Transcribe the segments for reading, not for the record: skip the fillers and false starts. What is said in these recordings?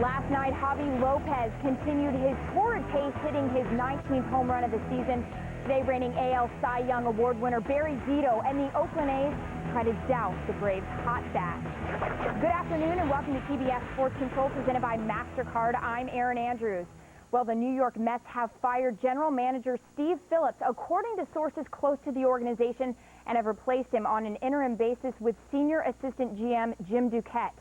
Last night, Javi Lopez continued his torrid pace, hitting his 19th home run of the season. Today, reigning AL Cy Young Award winner Barry Zito and the Oakland A's try to douse the Braves' hot bat. Good afternoon and welcome to TBS Sports Control, presented by MasterCard. I'm Erin Andrews. Well, the New York Mets have fired general manager Steve Phillips, according to sources close to the organization, and have replaced him on an interim basis with senior assistant GM Jim Duquette.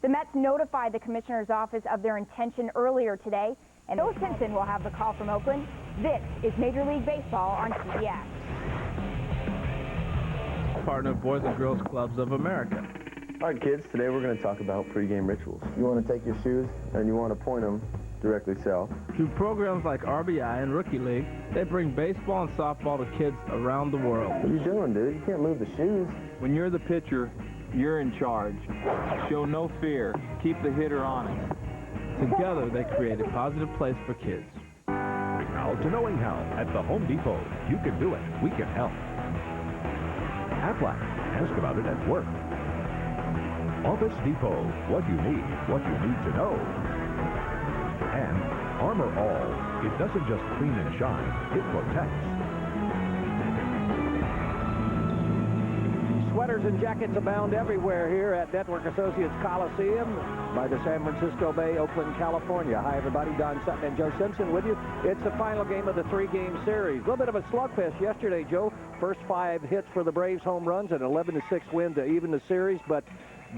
The Mets notified the commissioner's office of their intention earlier today, and Joe Simpson will have the call from Oakland. This is Major League Baseball on TBS. Partner of Boys and Girls Clubs of America. All right, kids, today we're going to talk about pregame rituals. You want to take your shoes and you want to point them directly south. Through programs like RBI and Rookie League, they bring baseball and softball to kids around the world. What are you doing, dude? You can't move the shoes. When you're the pitcher, you're in charge. Show no fear. Keep the hitter honest. Together, they create a positive place for kids. Now to knowing how. At the Home Depot, you can do it. We can help. Aflac, ask about it at work. Office Depot, what you need to know. And Armor All, it doesn't just clean and shine, it protects. Sweaters and jackets abound everywhere here at Network Associates Coliseum by the San Francisco Bay, Oakland, California. Hi, everybody. Don Sutton and Joe Simpson with you. It's the final game of the three-game series. A little bit of a slugfest yesterday, Joe. First 5 hits for the Braves, home runs, an 11-6 win to even the series, but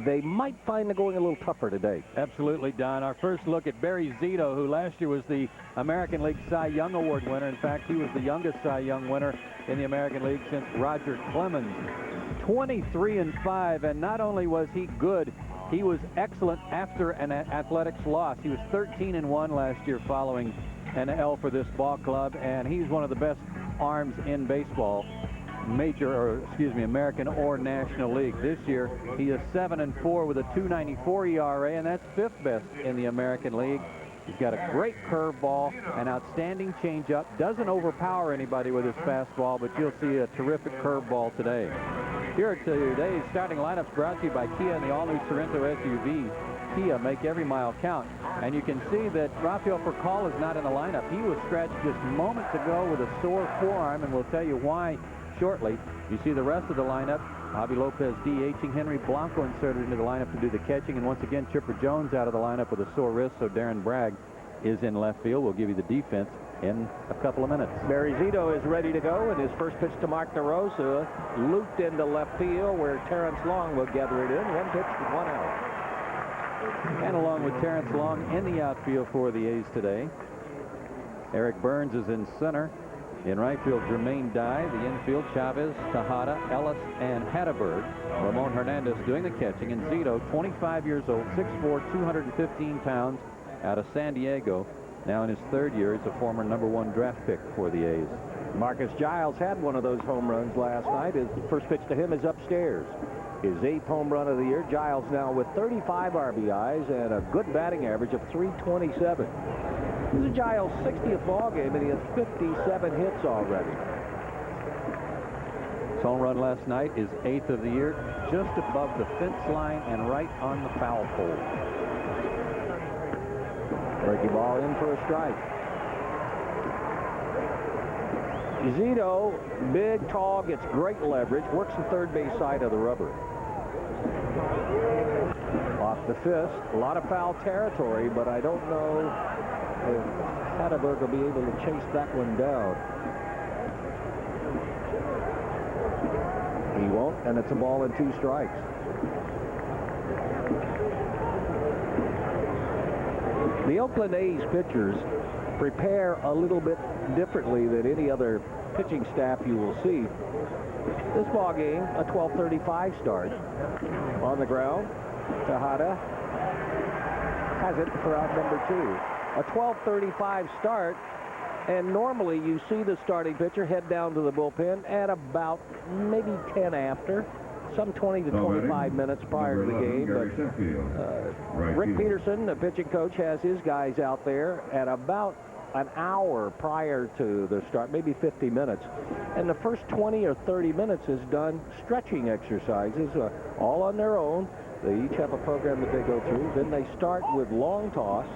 they might find it going a little tougher today. Absolutely, Don. Our first look at Barry Zito, who last year was the American League Cy Young Award winner. In fact, he was the youngest Cy Young winner in the American League since Roger Clemens. 23-5, and not only was he good, he was excellent after an athletics loss. He was 13-1 last year following an L for this ball club, and he's one of the best arms in baseball, American or National League. This year, he is 7-4 with a 2.94 ERA, and that's 5th best in the American League. He's got a great curveball, an outstanding changeup, doesn't overpower anybody with his fastball, but you'll see a terrific curveball today. Here are today's starting lineups brought to you by Kia and the all-new Sorento SUV. Kia, make every mile count. And you can see that Rafael Furcal is not in the lineup. He was scratched just moments ago with a sore forearm, and we'll tell you why shortly. You see the rest of the lineup. Javi Lopez DHing, Henry Blanco inserted into the lineup to do the catching, and once again Chipper Jones out of the lineup with a sore wrist, so Darren Bragg is in left field. We'll give you the defense in a couple of minutes. Barry Zito is ready to go, and his first pitch to Mark DeRosa, looped into left field where Terrence Long will gather it in. 1 pitch, 1 out. And along with Terrence Long in the outfield for the A's today, Eric Byrnes is in center. In right field, Jermaine Dye. The infield, Chavez, Tejada, Ellis, and Hatterberg. Ramon Hernandez doing the catching. And Zito, 25 years old, 6'4", 215 pounds, out of San Diego. Now in his 3rd year, he's a former #1 draft pick for the A's. Marcus Giles had one of those home runs last night. His first pitch to him is upstairs. His 8th home run of the year. Giles now with 35 RBIs and a good batting average of .327. This is Giles' 60th ball game, and he has 57 hits already. His home run last night is 8th of the year, just above the fence line and right on the foul pole. Breaking ball in for a strike. Zito, big, tall, gets great leverage, works the third base side of the rubber. Off the fist, a lot of foul territory, but I don't know if Hatterberg will be able to chase that one down. He won't, and it's a ball and 2 strikes. The Oakland A's pitchers prepare a little bit differently than any other pitching staff you will see. This ball game, a 12:35 start. On the ground, Tejada has it for out number 2. A 12:35 start, and normally you see the starting pitcher head down to the bullpen at about maybe 10 after. Some 20 to 25 minutes prior to the game. But Rick Peterson, the pitching coach, has his guys out there at about an hour prior to the start, maybe 50 minutes. And the first 20 or 30 minutes is done stretching exercises, all on their own. They each have a program that they go through. Then they start with long toss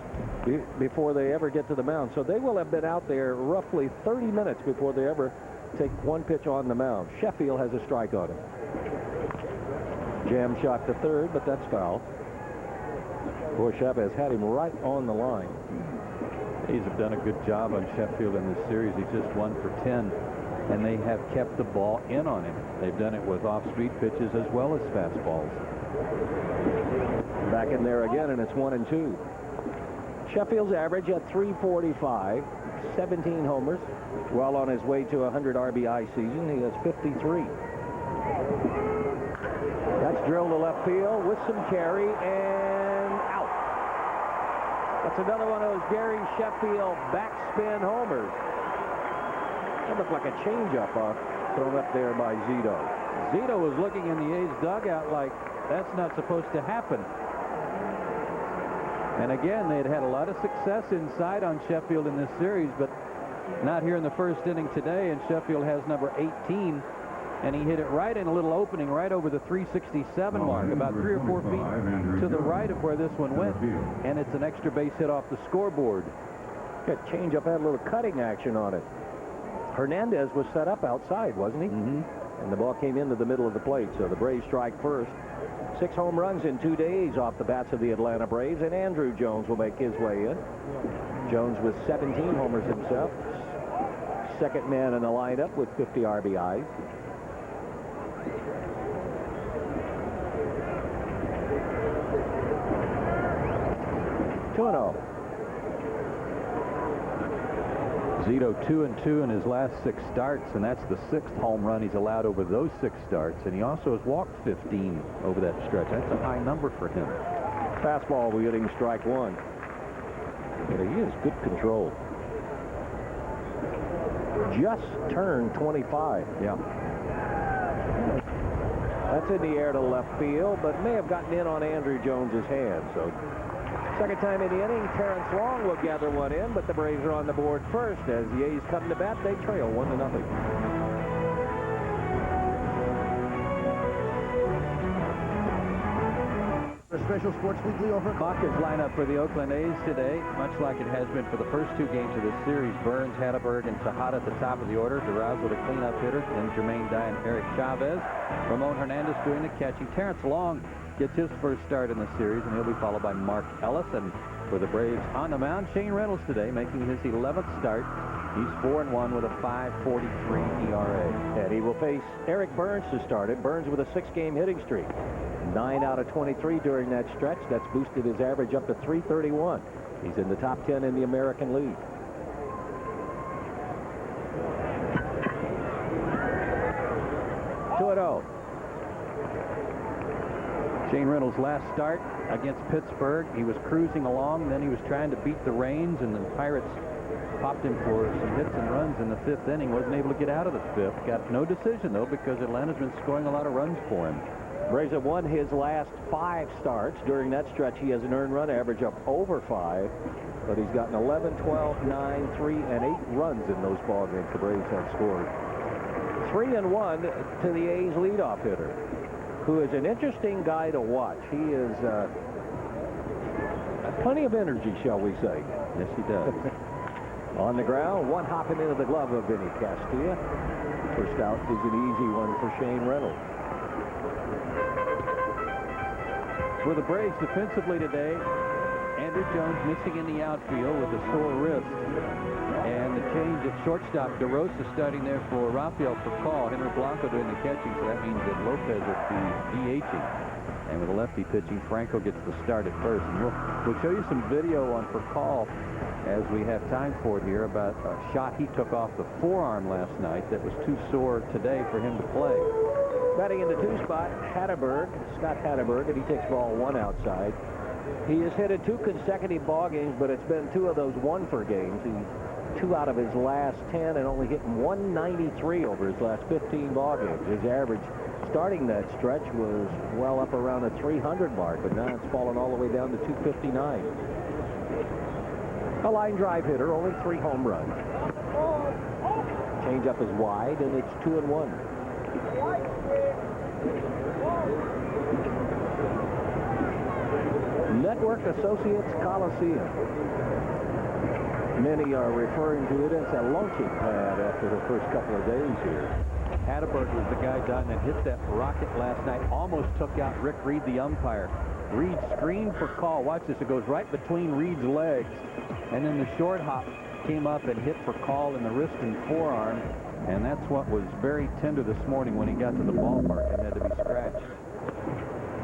before they ever get to the mound. So they will have been out there roughly 30 minutes before they ever take one pitch on the mound. Sheffield has a strike on him. Jam shot to third, but that's foul. Borshab has had him right on the line. He's done a good job on Sheffield in this series. He's just 1 for 10, and they have kept the ball in on him. They've done it with off-speed pitches as well as fastballs. Back in there again, and it's 1-2. Sheffield's average at 345, 17 homers. Well on his way to a 100 RBI season. He has 53. That's drilled to left field with some carry and out. That's another one of those Gary Sheffield backspin homers. That looked like a changeup thrown up there by Zito. Zito was looking in the A's dugout like that's not supposed to happen. And again, they'd had a lot of success inside on Sheffield in this series, but not here in the first inning today. And Sheffield has number 18, and he hit it right in a little opening right over the 367 mark, about 3 or 4 feet to the right of where this one went, and it's an extra base hit off the scoreboard. That changeup had a little cutting action on it. Hernandez was set up outside, wasn't he? And the ball came into the middle of the plate, so the Braves strike first. 6 home runs in 2 days off the bats of the Atlanta Braves, and Andrew Jones will make his way in. Jones with 17 homers himself. Second man in the lineup with 50 RBIs. Zito 2-2 in his last 6 starts, and that's the 6th home run he's allowed over those 6 starts. And he also has walked 15 over that stretch. That's a high number for him. Fastball, we're getting strike 1. But he has good control. Just turned 25. Yeah. That's in the air to left field, but may have gotten in on Andrew Jones's hand. So second time in the inning, Terrence Long will gather one in, but the Braves are on the board first. As the A's come to bat, they trail 1-0. A special Sports Weekly over. Baca's lineup for the Oakland A's today, much like it has been for the first 2 games of this series. Byrnes, Hatteberg, and Tejada at the top of the order. Durazo, the cleanup hitter, and Jermaine Dye and Eric Chavez. Ramon Hernandez doing the catching. Terrence Long gets his first start in the series, and he'll be followed by Mark Ellis. And for the Braves on the mound, Shane Reynolds today, making his 11th start. He's 4-1 with a 5.43 ERA. And he will face Eric Byrnes to start it. Byrnes with a 6-game hitting streak. 9 out of 23 during that stretch. That's boosted his average up to 331. He's in the top 10 in the American League. Shane Reynolds' last start against Pittsburgh, he was cruising along, then he was trying to beat the rains, and the Pirates popped him for some hits and runs in the 5th inning. Wasn't able to get out of the 5th. Got no decision, though, because Atlanta's been scoring a lot of runs for him. Braves have won his last 5 starts. During that stretch, he has an earned run average of over 5, but he's gotten 11, 12, 9, 3, and 8 runs in those ball games the Braves have scored. 3-1 to the A's leadoff hitter, who is an interesting guy to watch. He is plenty of energy, shall we say. Yes, he does. On the ground, one hopping into the glove of Vinny Castilla. First out is an easy one for Shane Reynolds. For the Braves defensively today, Andrew Jones missing in the outfield with a sore wrist. And the change at shortstop, DeRosa starting there for Rafael Furcal. Henry Blanco doing the catching, so that means that Lopez will be DHing. And with a lefty pitching, Franco gets the start at first. And we'll show you some video on Furcal as we have time for it here about a shot he took off the forearm last night that was too sore today for him to play. Batting in the 2 spot, Scott Hatteberg, and he takes ball 1 outside. He has hit 2 consecutive ball games, but it's been 2 of those 1-for games. He's 2 out of his last 10 and only hitting 193 over his last 15 ball games. His average starting that stretch was well up around the 300 mark, but now it's fallen all the way down to 259. A line drive hitter, only 3 home runs. Changeup is wide, and it's 2-1. Network Associates Coliseum. Many are referring to it as a launching pad after the first couple of days here. Hatterberg was the guy, Don, that hit that rocket last night. Almost took out Rick Reed, the umpire. Reed screened for call. Watch this. It goes right between Reed's legs. And then the short hop came up and hit for call in the wrist and forearm. And that's what was very tender this morning when he got to the ballpark and had to be scratched.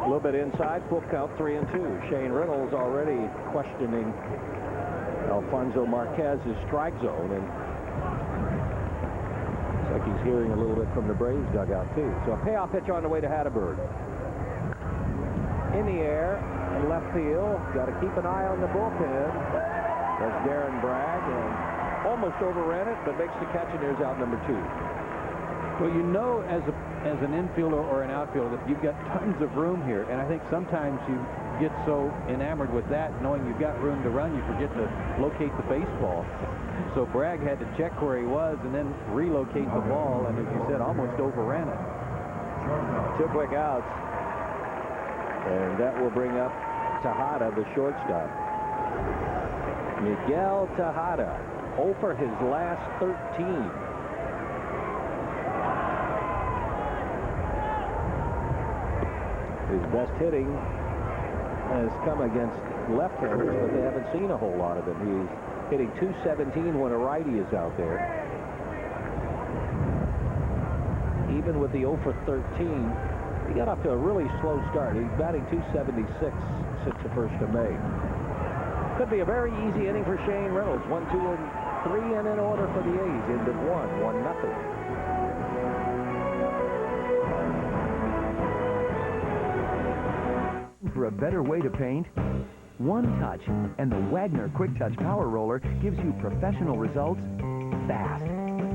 A little bit inside, full count 3-2. Shane Reynolds already questioning Alfonso Marquez's strike zone, and looks like he's hearing a little bit from the Braves dugout too. So a payoff pitch on the way to Hatterberg. In the air, in left field. Got to keep an eye on the bullpen. That's Darren Bragg, and almost overran it, but makes the catch, and there's out number 2. Well, you know, as an infielder or an outfielder, that you've got tons of room here, and I think sometimes you get so enamored with that, knowing you've got room to run, you forget to locate the baseball. So Bragg had to check where he was and then relocate the ball, and as you said, almost overran it. 2 quick outs, and that will bring up Tejada, the shortstop. Miguel Tejada, 0 for his last 13. His best hitting has come against left-handers, but they haven't seen a whole lot of him. He's hitting .217 when a righty is out there. Even with the 0 for 13, he got off to a really slow start. He's batting .276 since the 1st of May. Could be a very easy inning for Shane Reynolds. 1, 2, and 3, and in order for the A's. End of 1-0. For a better way to paint? One touch, and the Wagner Quick Touch Power Roller gives you professional results fast.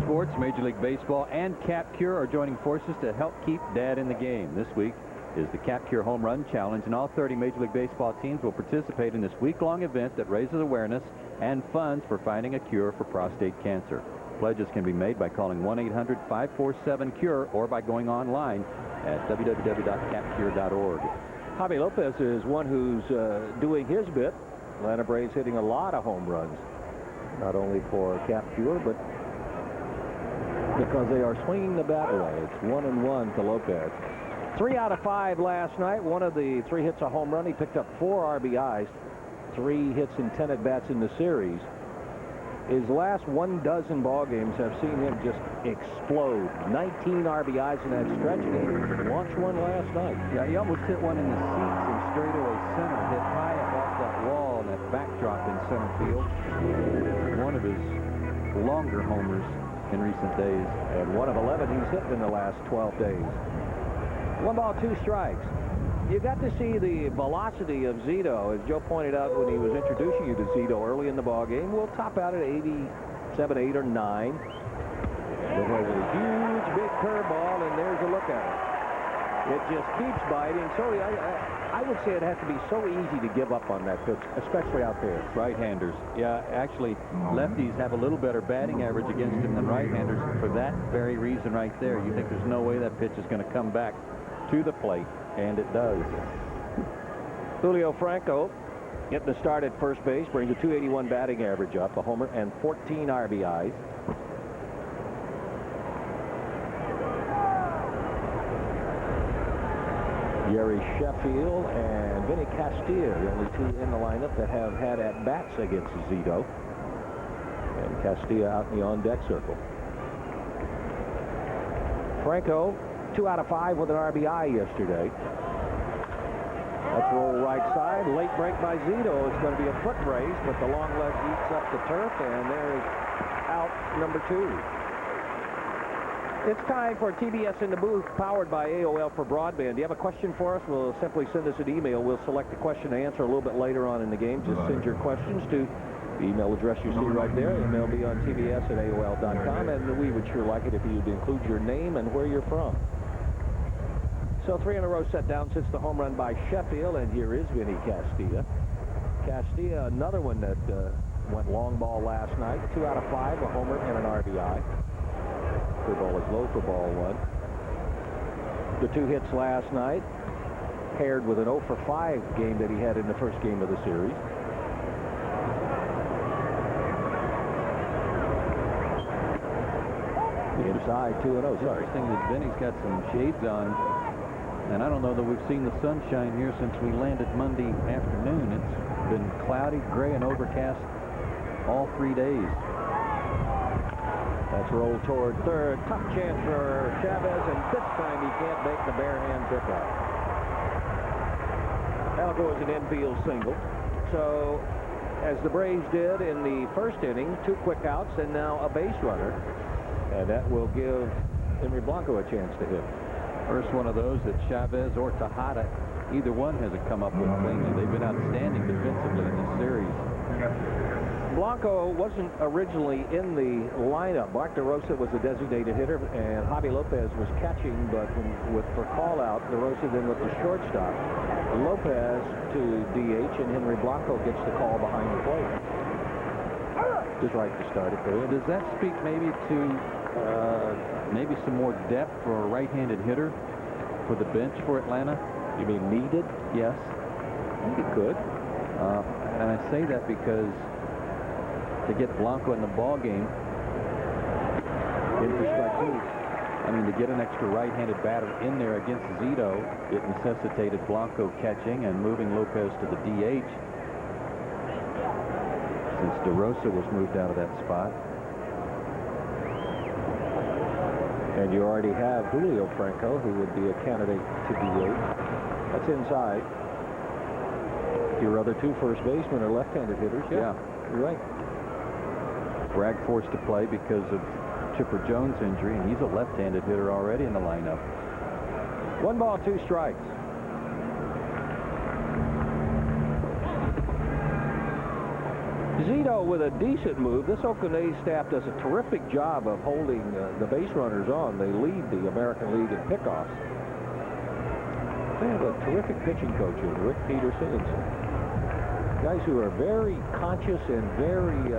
Sports, Major League Baseball, and Cap Cure are joining forces to help keep Dad in the game. This week is the Cap Cure Home Run Challenge, and all 30 Major League Baseball teams will participate in this week-long event that raises awareness and funds for finding a cure for prostate cancer. Pledges can be made by calling 1-800-547-CURE or by going online at www.capcure.org. Javi Lopez is one who's doing his bit. Atlanta Braves hitting a lot of home runs, not only for Cap Cure, but because they are swinging the bat away. It's 1-1 to Lopez. 3 out of 5 last night. One of the 3 hits a home run. He picked up 4 RBIs, 3 hits and 10 at-bats in the series. His last 12 ball games have seen him just explode. 19 RBIs in that stretch, and he launched one last night. Yeah, he almost hit one in the seats in straightaway center, hit high up off that wall, and that backdrop in center field. One of his longer homers in recent days. And 1 of 11 he's hit in the last 12 days. 1 ball, 2 strikes. You got to see the velocity of Zito, as Joe pointed out when he was introducing you to Zito early in the ball game. We'll top out at 87, 8, or 9. It has a huge, big curveball, and there's a look at it. It just keeps biting. So I would say it has to be so easy to give up on that pitch, especially out there. Right-handers. Yeah, actually, lefties have a little better batting average against him than right-handers for that very reason right there. You think there's no way that pitch is going to come back to the plate, and it does. Julio Franco getting the start at first base, brings a .281 batting average up, a homer, and 14 RBIs. Jerry Sheffield and Vinny Castilla, the only 2 in the lineup that have had at-bats against Zito. And Castilla out in the on-deck circle. Franco, 2 out of 5 with an RBI yesterday. Let's roll right side. Late break by Zito. It's going to be a foot race, but the long leg eats up the turf, and there's out number 2. It's time for TBS in the Booth, powered by AOL for broadband. Do you have a question for us? Well, simply send us an email. We'll select a question to answer a little bit later on in the game. Just send your questions to the email address you see right there, MLB on TBS at AOL.com, and we would sure like it if you'd include your name and where you're from. So 3 in a row set down since the home run by Sheffield, and here is Vinny Castilla. Castilla, another one that went long ball last night. 2 out of 5, a homer and an RBI. Ball is low for ball 1. The 2 hits last night. paired with an 0 for 5 game that he had in the first game of the series. Inside 2-0. Sorry. Interesting that Benny's got some shades on, and I don't know that we've seen the sunshine here since we landed Monday afternoon. It's been cloudy, gray, and overcast all 3 days. That's rolled toward third. Tough chance for Chavez, and this time he can't make the bare hand pickup. That'll go as an infield single. So, as the Braves did in the first inning, 2 quick outs and now a base runner. And that will give Henry Blanco a chance to hit. First one of those that Chavez or Tejada, either one hasn't come up with cleanly. They've been outstanding defensively in this series. Blanco wasn't originally in the lineup. Mark DeRosa was a designated hitter, and Javi Lopez was catching, but for call-out, DeRosa then with the shortstop. Lopez to DH, and Henry Blanco gets the call behind the plate. Just right to start it there. Does that speak maybe to maybe some more depth for a right-handed hitter for the bench for Atlanta? You mean needed? Yes. I think it could. And I say that because to get Blanco in the ball game, in for strike 2. I mean, to get an extra right-handed batter in there against Zito, it necessitated Blanco catching and moving Lopez to the DH. Since DeRosa was moved out of that spot. And you already have Julio Franco, who would be a candidate to DH. That's inside. Your other 2 first basemen are left-handed hitters. Yeah. You're right. Bragg forced to play because of Chipper Jones' injury, and he's a left-handed hitter already in the lineup. 1 ball, 2 strikes. Zito with a decent move. This Oakland A's staff does a terrific job of holding the base runners on. They lead the American League in pickoffs. They have a terrific pitching coach in Rick Peterson and some guys who are very conscious and very,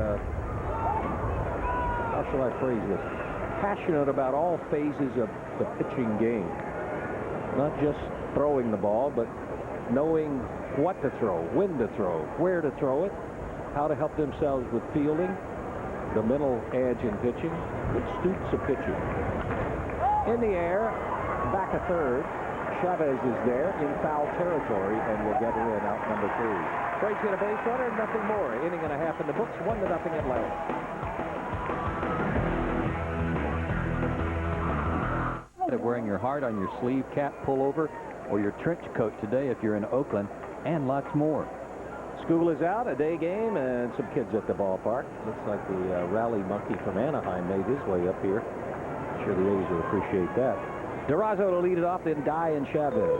how shall I phrase this, passionate about all phases of the pitching game. Not just throwing the ball, but knowing what to throw, when to throw, where to throw it, how to help themselves with fielding, the mental edge in pitching, the astutes of pitching. In the air, back a third. Chavez is there in foul territory and will get her in out number 3. Braves get a base runner, nothing more. Inning and a half in the books, 1-0 Atlanta. Wearing your heart on your sleeve, cap pullover, or your trench coat today if you're in Oakland, and lots more. School is out, a day game, and some kids at the ballpark. Looks like the rally monkey from Anaheim made his way up here. I'm sure the A's will appreciate that. Durazo to lead it off, then Dye and Chavez.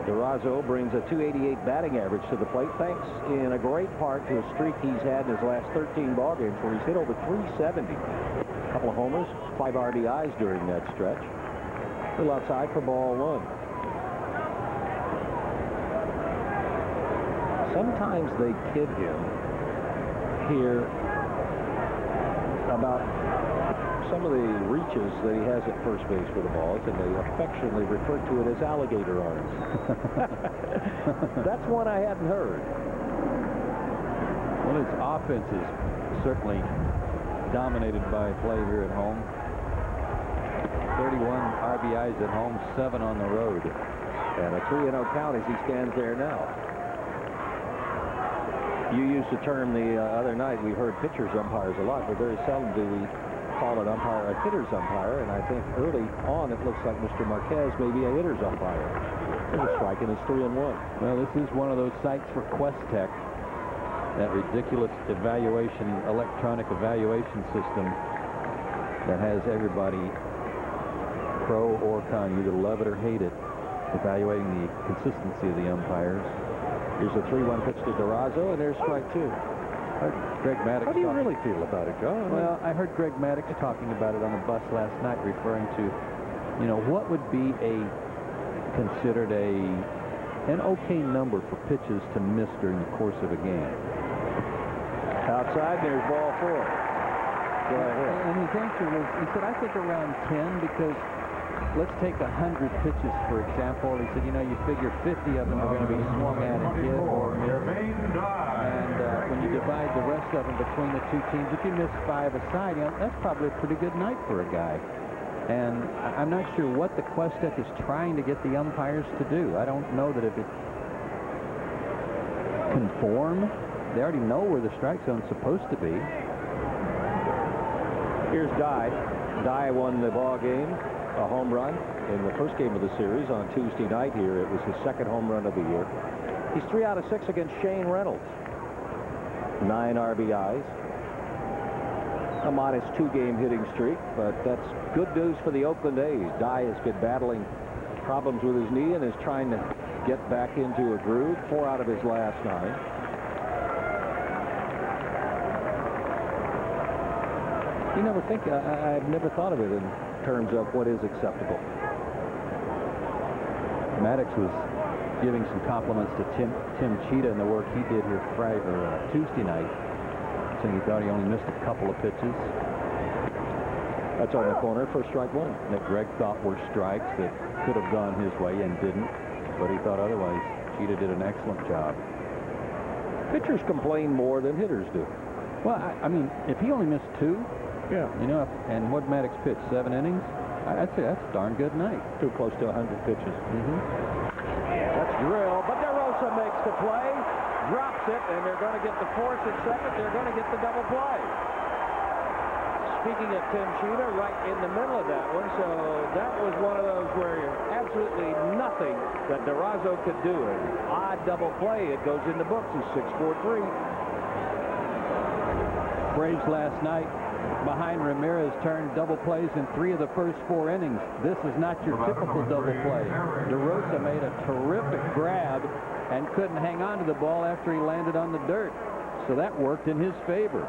Durazo brings a .288 batting average to the plate, thanks in a great part to a streak he's had in his last 13 ball games where he's hit over .370. A couple of homers, 5 RBIs during that stretch. Still outside for ball 1. Sometimes they kid him here about some of the reaches that he has at first base for the balls, and they affectionately refer to it as alligator arms. That's one I hadn't heard. Well, his offense is certainly dominated by play here at home. 31 RBIs at home, 7 on the road. And a 3-0 count as he stands there now. You used the term the other night, we heard pitchers umpires a lot, but very seldom do we call an umpire a hitter's umpire, and I think early on it looks like Mr. Marquez may be a hitter's umpire. There's a strike, and it's 3-1. Well, this is one of those sites for Quest Tech, that ridiculous electronic evaluation system that has everybody, pro or con, you either love it or hate it, evaluating the consistency of the umpires. Here's a 3-1 pitch to Durazo, and there's strike 2. Greg Maddox. How do you really feel about it, John? Well, I heard Greg Maddox talking about it on the bus last night, referring to, you know, what would be considered an okay number for pitches to miss during the course of a game. Outside, there's ball 4. Go ahead. And his answer was, he said, I think around 10, because let's take 100 pitches, for example. He said, you know, you figure 50 of them are going to be swung at and hit or missed. And when you divide the rest of them between the two teams, if you miss 5 aside, you know, that's probably a pretty good night for a guy. And I'm not sure what the Questec is trying to get the umpires to do. I don't know that if it conform, they already know where the strike zone's supposed to be. Here's Dye. Dye won the ball game, a home run in the first game of the series on Tuesday night here. It was his second home run of the year. He's 3 out of 6 against Shane Reynolds. 9 RBIs. A modest 2-game hitting streak, but that's good news for the Oakland A's. Dye has been battling problems with his knee and is trying to get back into a groove. 4 out of his last 9. You never think, I've never thought of it in terms of what is acceptable. Maddox was giving some compliments to Tim Cheetah and the work he did here Tuesday night, saying he thought he only missed a couple of pitches. That's on the corner for strike 1. That Greg thought were strikes that could have gone his way and didn't, but he thought otherwise. Cheetah did an excellent job. Pitchers complain more than hitters do. Well, I mean, if he only missed 2, yeah, you know, and what Maddox pitched, 7 innings, I'd say that's a darn good night. Too close to 100 pitches. That's drilled, but DeRosa makes the play, drops it, and they're going to get the force at second. They're going to get the double play. Speaking of Tim Cheetah, right in the middle of that one, so that was one of those where absolutely nothing that DeRosa could do. An odd double play. It goes in the books. He's 6'4", 3. Braves last night behind Ramirez turned double plays in 3 of the first 4 innings. This is not your typical double play. DeRosa made a terrific grab and couldn't hang on to the ball after he landed on the dirt. So that worked in his favor.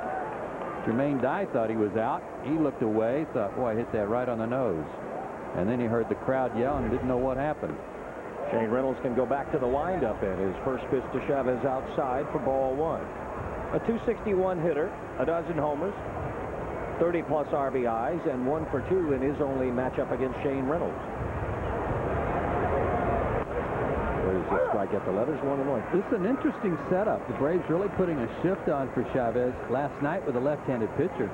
Jermaine Dye thought he was out. He looked away, thought, boy, I hit that right on the nose. And then he heard the crowd yell and didn't know what happened. Shane Reynolds can go back to the windup, and his first pitch to Chavez outside for ball 1. A .261 hitter, a dozen homers, 30-plus RBIs, and 1 for 2 in his only matchup against Shane Reynolds. There's a strike at the letters, 1-1. This is an interesting setup. The Braves really putting a shift on for Chavez. Last night with a left-handed pitcher,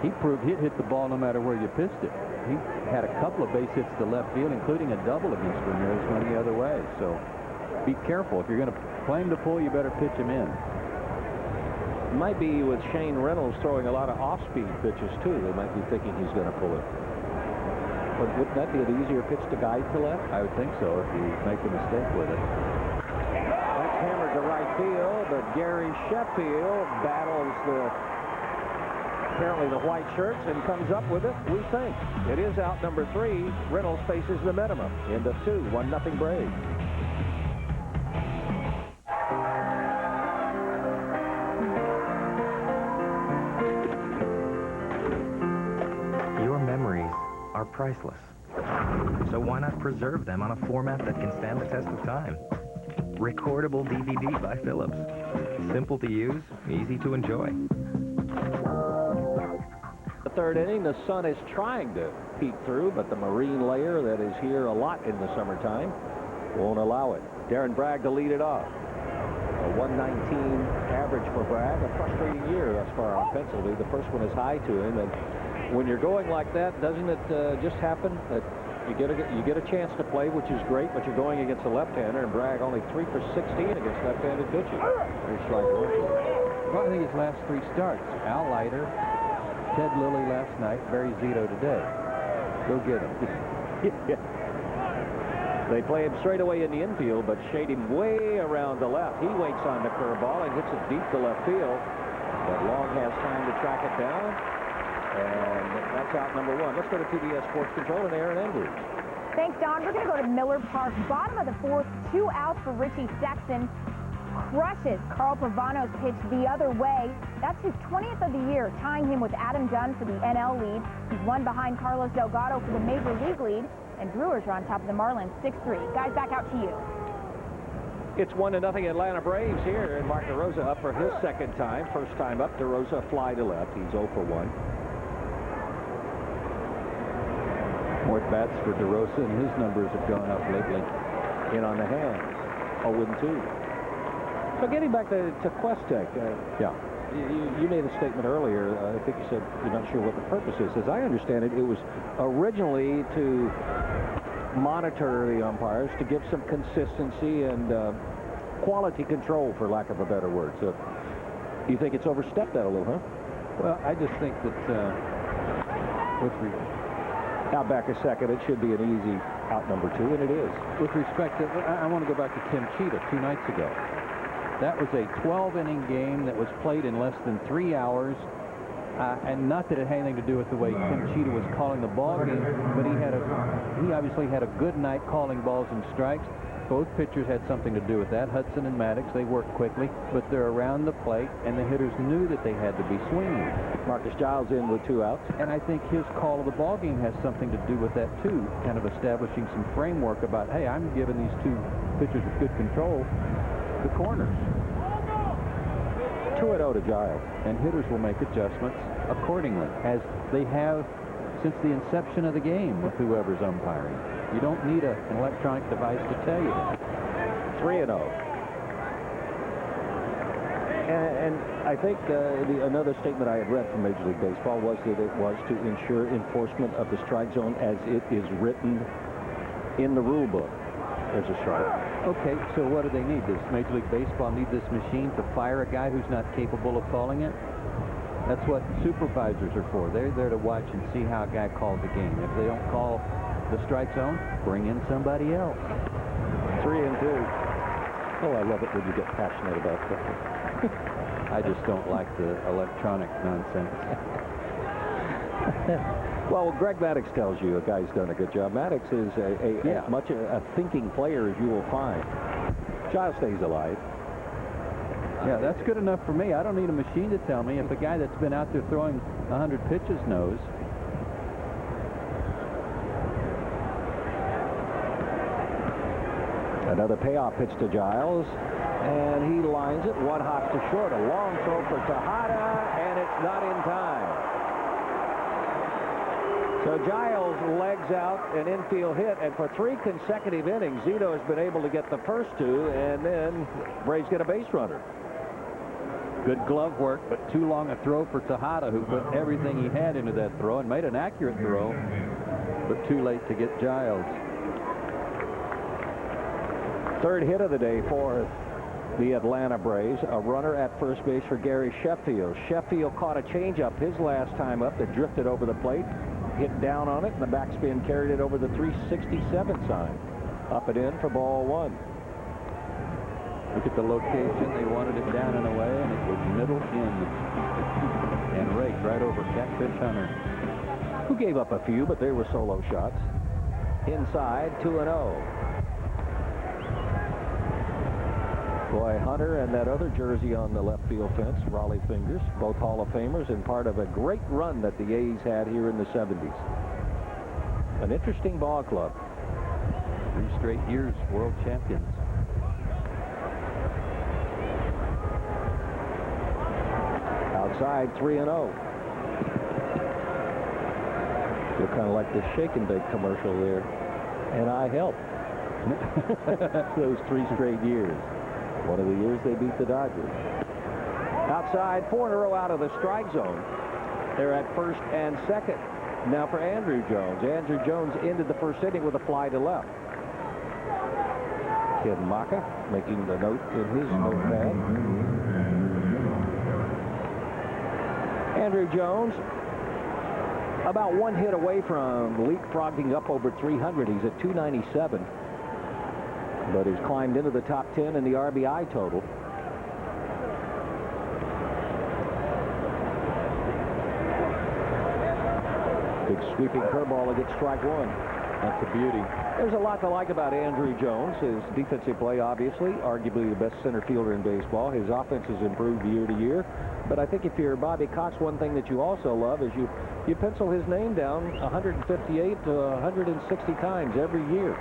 he proved he'd hit the ball no matter where you pitched it. He had a couple of base hits to left field, including a double against Ramirez going the other way. So be careful. If you're going to play him to pull, you better pitch him in. Might be with Shane Reynolds throwing a lot of off-speed pitches, too. They might be thinking he's going to pull it. But wouldn't that be an easier pitch to guide to left? I would think so if you make a mistake with it. That's hammered to right field, but Gary Sheffield battles apparently the white shirts and comes up with it, we think. It is out number 3. Reynolds faces the minimum. End of 2, 1-0 Braves. Your memories are priceless. So why not preserve them on a format that can stand the test of time? Recordable DVD by Philips. Simple to use, easy to enjoy. The third inning, the sun is trying to peek through, but the marine layer that is here a lot in the summertime won't allow it. Darren Bragg to lead it off. A 119 average for Bragg, a frustrating year thus far offensively. The first one is high to him, and when you're going like that, doesn't it just happen that you get a chance to play, which is great, but you're going against a left-hander, and Bragg only 3 for 16 against left-handed pitching. There's strike 1. Well, I think his last 3 starts. Al Leiter, Ted Lilly last night, Barry Zito today. Go get him. They play him straight away in the infield, but shade him way around the left. He waits on the curveball and hits it deep to left field. But Long has time to track it down. And that's out number 1. Let's go to TBS Sports Control and Aaron Andrews. Thanks, Don. We're going to go to Miller Park. Bottom of the 4th, 2 outs for Richie Sexton. Crushes Carl Pavano's pitch the other way. That's his 20th of the year, tying him with Adam Dunn for the NL lead. He's one behind Carlos Delgado for the Major League lead. And Brewers are on top of the Marlins, 6-3. Guys, back out to you. It's 1-0 Atlanta Braves here, and Mark DeRosa up for his second time. First time up, DeRosa fly to left. He's 0 for 1. More at-bats for DeRosa, and his numbers have gone up lately. In on the hands. 0-2. So getting back to Questek. Yeah. You made a statement earlier. I think you said you're not sure what the purpose is. As I understand it, it was originally to monitor the umpires, to give some consistency and quality control, for lack of a better word. So you think it's overstepped that a little, huh? Well, I just think that Now back a second, it should be an easy out number 2, and it is. with respect to, I want to go back to Tim Cheetah 2 nights ago. That was a 12-inning game that was played in less than 3 hours. And not that it had anything to do with the way Tim Cheetah was calling the ball game, but he obviously had a good night calling balls and strikes. Both pitchers had something to do with that. Hudson and Maddox, they worked quickly, but they're around the plate, and the hitters knew that they had to be swinging. Marcus Giles in with 2 outs. And I think his call of the ball game has something to do with that, too, kind of establishing some framework about, hey, I'm giving these 2 pitchers with good control the corners. 2-0 to Giles. And hitters will make adjustments accordingly, as they have since the inception of the game with whoever's umpiring. You don't need an electronic device to tell you that. 3-0. And I think another statement I had read from Major League Baseball was that it was to ensure enforcement of the strike zone as it is written in the rule book. There's a strike. Okay, so what do they need? Does Major League Baseball need this machine to fire a guy who's not capable of calling it? That's what supervisors are for. They're there to watch and see how a guy calls the game. If they don't call the strike zone, bring in somebody else. 3-2. Oh, I love it when you get passionate about something. I just don't like the electronic nonsense. Well, Greg Maddox tells you a guy's done a good job. Maddox is as much a thinking player as you will find. Giles stays alive. Yeah, that's good enough for me. I don't need a machine to tell me if a guy that's been out there throwing 100 pitches knows. Another payoff pitch to Giles, and he lines it. One hop to short. A long throw for Tejada, and it's not in time. So Giles legs out an infield hit, and for 3 consecutive innings, Zito has been able to get the first 2, and then Braves get a base runner. Good glove work, but too long a throw for Tejada, who put everything he had into that throw and made an accurate throw, but too late to get Giles. 3rd hit of the day for the Atlanta Braves. A runner at first base for Gary Sheffield. Sheffield caught a changeup his last time up that drifted over the plate, hit down on it, and the backspin carried it over the 367 sign. Up and in for ball 1. Look at the location. They wanted it down and away, and it was middle in and right over Catfish Hunter, who gave up a few, but they were solo shots. Inside, 2-0. Boy, Hunter and that other jersey on the left field fence, Raleigh Fingers, both Hall of Famers and part of a great run that the A's had here in the 70s. An interesting ball club. 3 straight years world champions. Outside, 3-0. Feel kind of like the shake and bake commercial there. And I helped. Those 3 straight years. One of the years they beat the Dodgers. Outside, 4 in a row out of the strike zone. They're at first and second. Now for Andrew Jones. Andrew Jones ended the first inning with a fly to left. Ken Maka making the note in his notepad. Andrew Jones, about 1 hit away from leapfrogging up over 300. He's at 297. But he's climbed into the top 10 in the RBI total. Big sweeping curveball against strike 1. That's a beauty. There's a lot to like about Andrew Jones. His defensive play, obviously, arguably the best center fielder in baseball. His offense has improved year to year. But I think if you're Bobby Cox, one thing that you also love is you pencil his name down 158 to 160 times every year.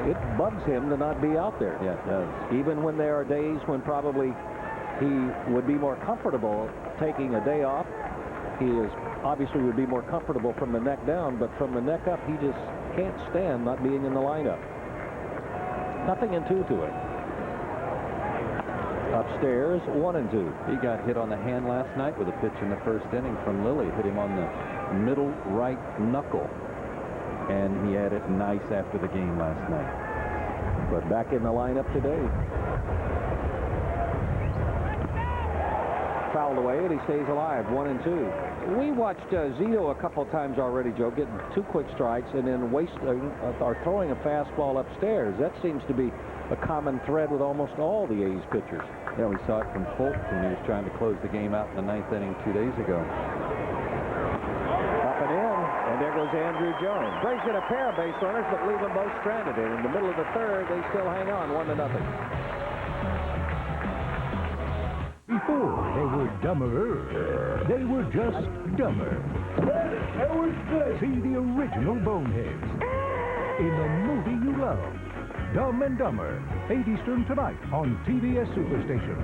It bugs him to not be out there. Yeah, it does. Even when there are days when probably he would be more comfortable taking a day off He is obviously would be more comfortable from the neck down, but from the neck up, he just can't stand not being in the lineup. Nothing in 2 to it. Upstairs, 1-2. He got hit on the hand last night with a pitch in the first inning from Lilly. Hit him on the middle right knuckle. And he had it nice after the game last night. But back in the lineup today. Fouled away, and he stays alive, 1-2. We watched Zito a couple of times already, Joe, getting 2 quick strikes and then or throwing a fastball upstairs. That seems to be a common thread with almost all the A's pitchers. Yeah, we saw it from Fultz when he was trying to close the game out in the 9th inning 2 days ago. Up and in, and there goes Andrew Jones. Brings in a pair of base runners, but leave them both stranded. And in the middle of the 3rd, they still hang on 1-0. Before they were dumber, they were just dumber. See the original Boneheads in the movie you love, Dumb and Dumber, 8 Eastern tonight on TBS Superstation.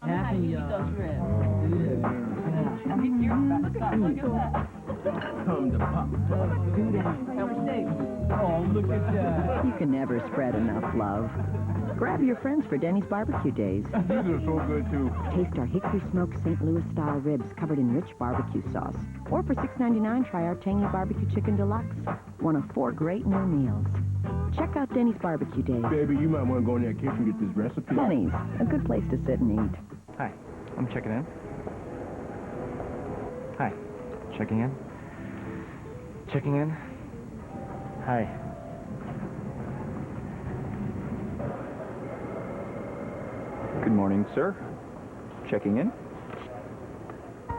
Happy, Come to Pop. Oh, look at that. You can never spread enough love. Grab your friends for Denny's Barbecue Days. These are so good, too. Taste our hickory smoked St. Louis-style ribs covered in rich barbecue sauce. Or for $6.99, try our tangy barbecue chicken deluxe. One of 4 great new meals. Check out Denny's Barbecue Days. Baby, you might want to go in that kitchen and get this recipe. Denny's, a good place to sit and eat. Hi, I'm checking in. Hi, checking in. Checking in. Hi. Good morning, sir. Checking in.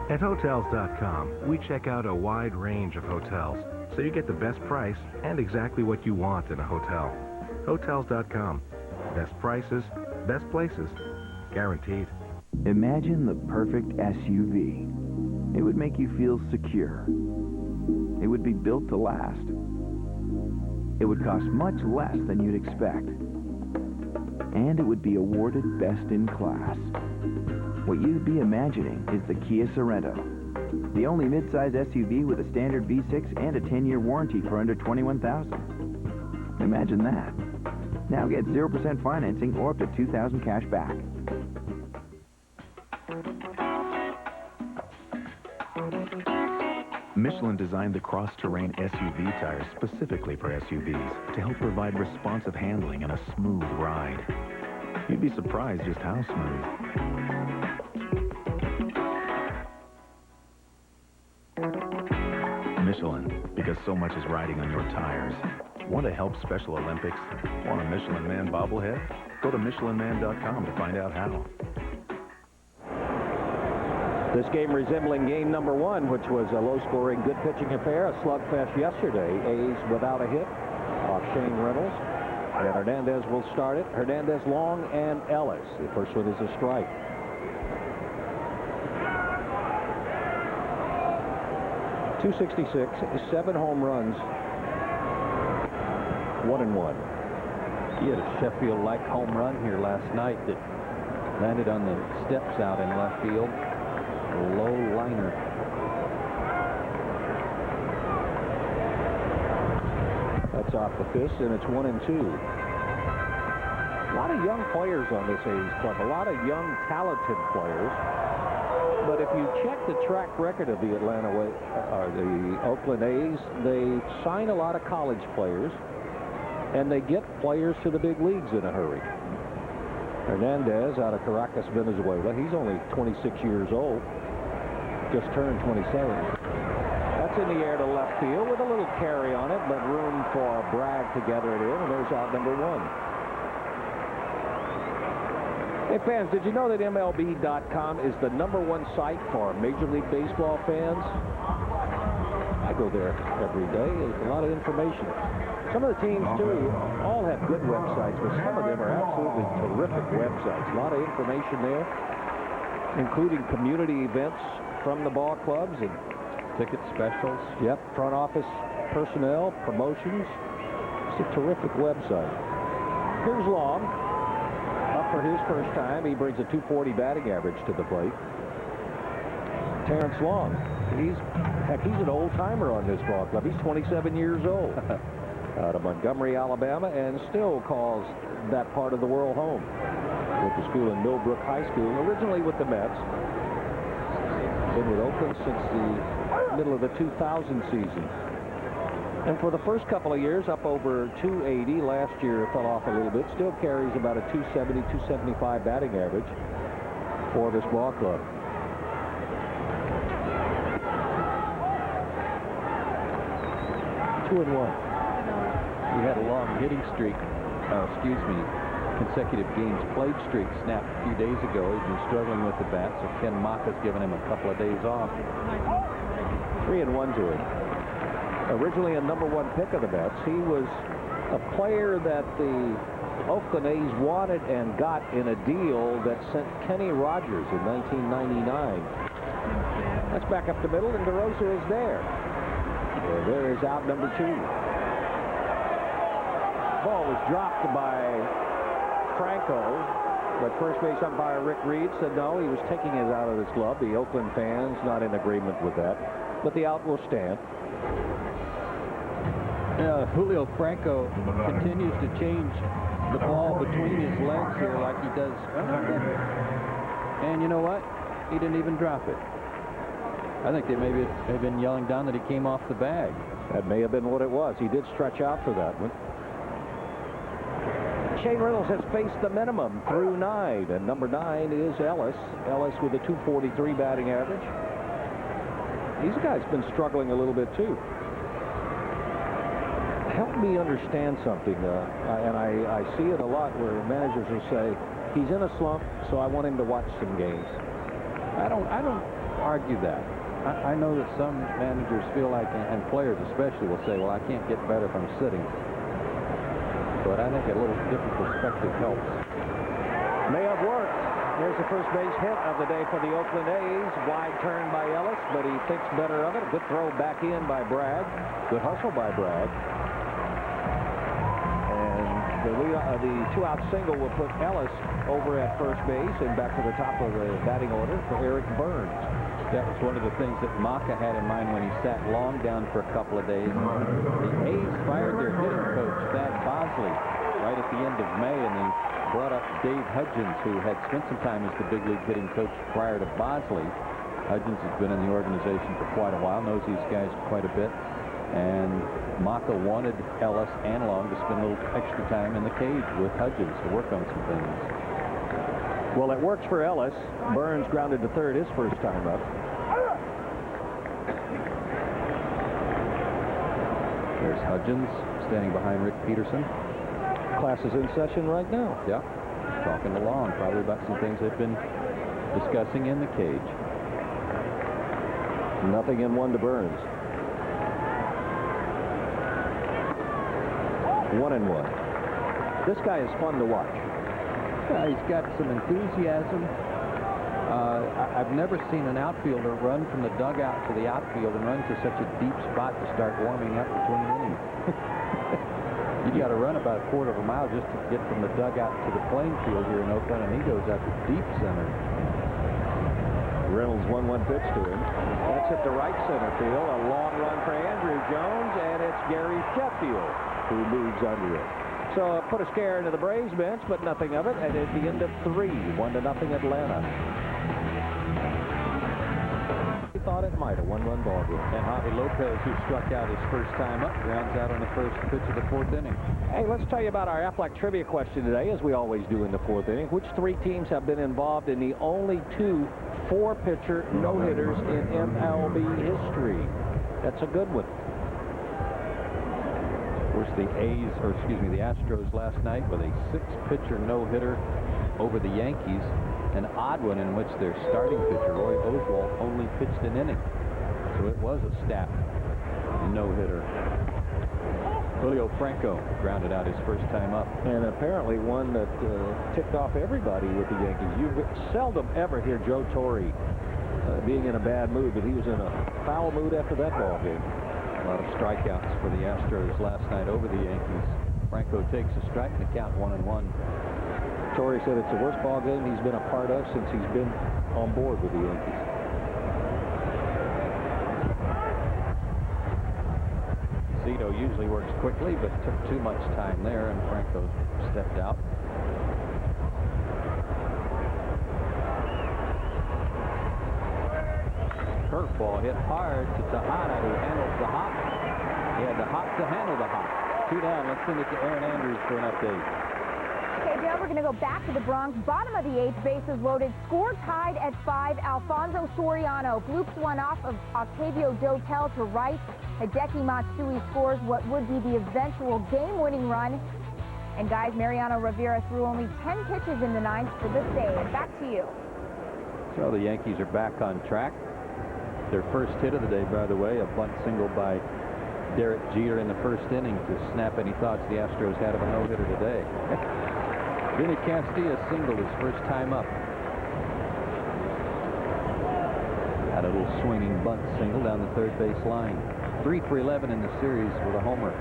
At Hotels.com, we check out a wide range of hotels, so you get the best price and exactly what you want in a hotel. Hotels.com. Best prices, best places, guaranteed. Imagine the perfect SUV. It would make you feel secure. It would be built to last. It would cost much less than you'd expect. And it would be awarded best in class. What you'd be imagining is the Kia Sorento, the only midsize SUV with a standard V6 and a 10-year warranty for under $21,000. Imagine that. Now get 0% financing or up to $2,000 cash back. Michelin designed the cross-terrain SUV tires specifically for SUVs to help provide responsive handling and a smooth ride. You'd be surprised just how smooth. Michelin, because so much is riding on your tires. Want to help Special Olympics? Want a Michelin Man bobblehead? Go to MichelinMan.com to find out how. This game resembling game number 1, which was a low-scoring, good pitching affair, a slugfest yesterday. A's without a hit off Shane Reynolds. And Hernandez will start it. Hernandez, Long, and Ellis. The first one is a strike. .266, 7 home runs, 1-1. He had a Sheffield-like home run here last night that landed on the steps out in left field. A low liner. That's off the fist, and it's 1-2. A lot of young players on this A's club, a lot of young, talented players. But if you check the track record of the the Oakland A's, they sign a lot of college players, and they get players to the big leagues in a hurry. Hernandez out of Caracas, Venezuela. He's only 26 years old. Just turned 27. That's in the air to left field with a little carry on it, but room for Bragg to gather it in, and there's out number 1. Hey, fans, did you know that MLB.com is the #1 site for Major League Baseball fans? I go there every day. There's a lot of information. Some of the teams, too, all have good websites, but some of them are absolutely terrific websites. A lot of information there, including community events from the ball clubs and ticket specials. Yep, front office personnel, promotions. It's a terrific website. Here's Long. Up for his first time. He brings a .240 batting average to the plate. Terrence Long. He's an old-timer on this ball club. He's 27 years old. Out of Montgomery, Alabama, and still calls that part of the world home. Went to school in Millbrook High School, originally with the Mets. Been with Oakland since the middle of the 2000 season. And for the first couple of years, up over 280. Last year, it fell off a little bit. Still carries about a 270, 275 batting average for this ball club. Two and one. He had a long hitting streak, consecutive games played streak snapped a few days ago. He's been struggling with the bat, so Ken Maka's given him a couple of days off. 3-1 to him. Originally a #1 pick of the Mets, he was a player that the Oakland A's wanted and got in a deal that sent Kenny Rogers in 1999. That's back up the middle, and DeRosa is there. So there is out number 2. Ball was dropped by Franco, but first base umpire Rick Reed said no, he was taking it out of his glove. The Oakland fans not in agreement with that, but the out will stand. Julio Franco continues to change the ball between his legs here like he does. And you know what? He didn't even drop it. I think they maybe have been yelling down that he came off the bag. That may have been what it was. He did stretch out for that one. Shane Reynolds has faced the minimum through 9, and number 9 is Ellis. Ellis with a 243 batting average. These guys been struggling a little bit too. Help me understand something, and I see it a lot where managers will say he's in a slump, so I want him to watch some games. I don't argue that. I know that some managers feel like, and players especially, will say, well, I can't get better if I'm sitting. But I think a little different perspective helps. May have worked. Here's the first base hit of the day for the Oakland A's. Wide turn by Ellis, but he thinks better of it. Good throw back in by Bragg. Good hustle by Bragg. And the 2-out single will put Ellis over at first base and back to the top of the batting order for Eric Byrnes. That was one of the things that Maka had in mind when he sat long down for a couple of days. The A's fired their hitting coach, Thad Bosley, right at the end of May, and they brought up Dave Hudgens, who had spent some time as the big league hitting coach prior to Bosley. Hudgens has been in the organization for quite a while, knows these guys quite a bit, and Maka wanted Ellis and Long to spend a little extra time in the cage with Hudgens to work on some things. Well, it works for Ellis. Byrnes grounded to third his first time up. There's Hudgens standing behind Rick Peterson. Class is in session right now. Yeah, talking to Long probably about some things they've been discussing in the cage. 0-1 to Byrnes. 1-1. This guy is fun to watch. He's got some enthusiasm. I've never seen an outfielder run from the dugout to the outfield and run to such a deep spot to start warming up between innings. You got to run about a quarter of a mile just to get from the dugout to the playing field here in Oakland, and he goes out to deep center. Reynolds 1-1 pitch to him. That's at the right center field. A long run for Andrew Jones, and it's Gary Sheffield who moves under it. So put a scare into the Braves bench, but nothing of it. And at the end of 3, 1-0 Atlanta. He thought it might, a 1-1 ball game. And Javi Lopez, who struck out his first time up, grounds out on the first pitch of the 4th inning. Hey, let's tell you about our Aflac trivia question today, as we always do in the 4th inning. Which 3 teams have been involved in the only 2 4-pitcher no-hitters in MLB history? That's a good one. Of course, the Astros last night with a 6-pitcher no-hitter over the Yankees. An odd one in which their starting pitcher, Roy Oswalt, only pitched an inning. So it was a stat no-hitter. Julio Franco grounded out his first time up. And apparently one that ticked off everybody with the Yankees. You seldom ever hear Joe Torre being in a bad mood, but he was in a foul mood after that ball game. A lot of strikeouts for the Astros last night over the Yankees. Franco takes a strike and the count 1-1. Torre said it's the worst ball game he's been a part of since he's been on board with the Yankees. He works quickly, but took too much time there, and Franco stepped out. Curveball hit hard to Tejada, who handles the hop. He had the hop to handle the hop. 2 down. Let's send it to Aaron Andrews for an update. Okay, Joe, we're going to go back to the Bronx. Bottom of the 8th, bases loaded. Score tied at 5. Alfonso Soriano bloops one off of Octavio Dotel to right. Hideki Matsui scores what would be the eventual game-winning run. And guys, Mariano Rivera threw only 10 pitches in the 9th for the save. Back to you. So the Yankees are back on track. Their first hit of the day, by the way, a bunt single by Derek Jeter in the first inning to snap any thoughts the Astros had of a no-hitter today. Vinny Castilla singled his first time up. Had a little swinging bunt single down the third base line. 3 for 11 in the series with a homer.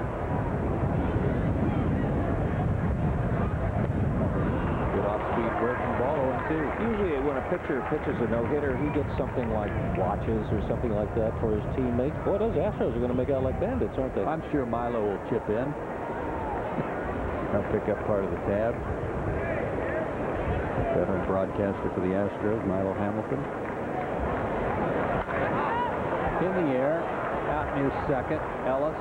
Good off-speed breaking ball, 0-2. Usually when a pitcher pitches a no-hitter, he gets something like watches or something like that for his teammates. Boy, those Astros are going to make out like bandits, aren't they? I'm sure Milo will chip in. I'll pick up part of the tab. Veteran broadcaster for the Astros, Milo Hamilton. In the air, out near second, Ellis.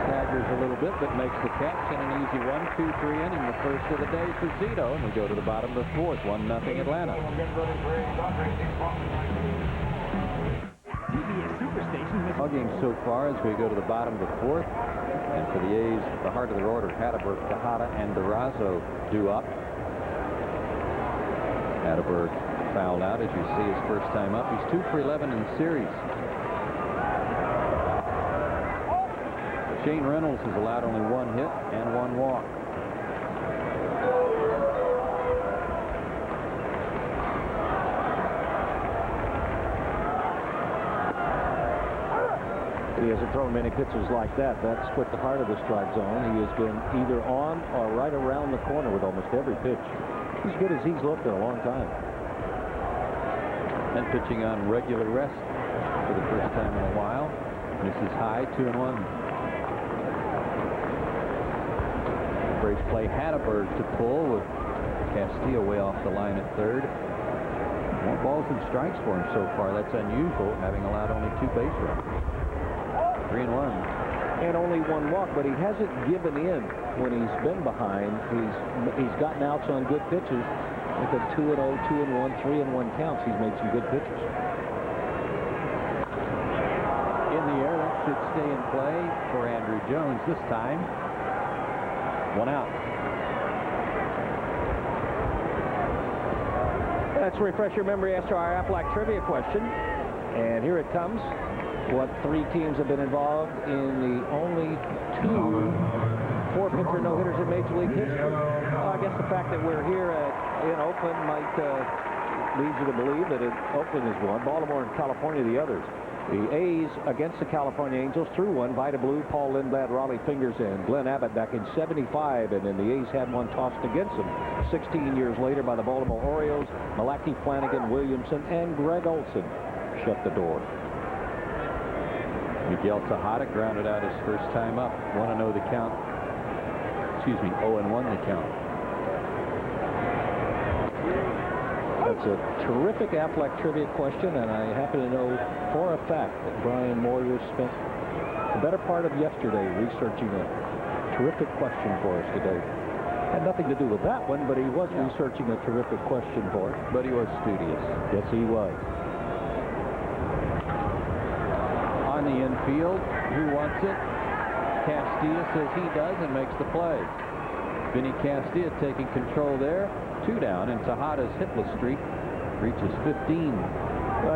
Staggers a little bit, but makes the catch, and an easy 1-2-3 inning, the first of the day for Zito. And we go to the bottom of the 4th, 1-0 Atlanta. All games so far as we go to the bottom of the 4th. And for the A's, the heart of their order, Hatteberg, Tejada, and Durazo due up. Hatteberg fouled out, as you see, his first time up. He's 2 for 11 in the series. Shane Reynolds has allowed only 1 hit and 1 walk. He hasn't thrown many pitches like that. That's split the heart of the strike zone. He has been either on or right around the corner with almost every pitch. As good as he's looked in a long time. And pitching on regular rest for the first time in a while. Misses high, 2-1. Braves play Hatteberg to pull with Castillo way off the line at third. More balls than strikes for him so far. That's unusual, having allowed only 2 base runs. 3-1. And only 1 walk, but he hasn't given in when he's been behind. He's gotten outs on good pitches. With a 2-0, 2-1, 3-1 counts, he's made some good pitches. In the air, that should stay in play for Andrew Jones this time. 1 out. Let's refresh your memory after our Aflac trivia question. And here it comes. What 3 teams have been involved in the only 2 4-pitcher no-hitters in Major League history? Well, I guess the fact that we're here in Oakland might lead you to believe that Oakland is one. Baltimore and California the others. The A's against the California Angels threw one. Vida Blue, Paul Lindblad, Raleigh Fingers, and Glenn Abbott back in '75, and then the A's had one tossed against them 16 years later by the Baltimore Orioles. Malachi, Flanagan, Williamson, and Greg Olson shut the door. Miguel Tejada grounded out his first time up. 1-0 the count. Excuse me, 0-1 the count. That's a terrific Aflac trivia question, and I happen to know for a fact that Brian Moyer spent the better part of yesterday researching a terrific question for us today. Had nothing to do with that one, but he was researching a terrific question for us. But he was studious. Yes, he was. On the infield, who wants it? Castilla says he does and makes the play. Vinny Castilla taking control there. 2 down, and Tejada's hitless streak reaches 15.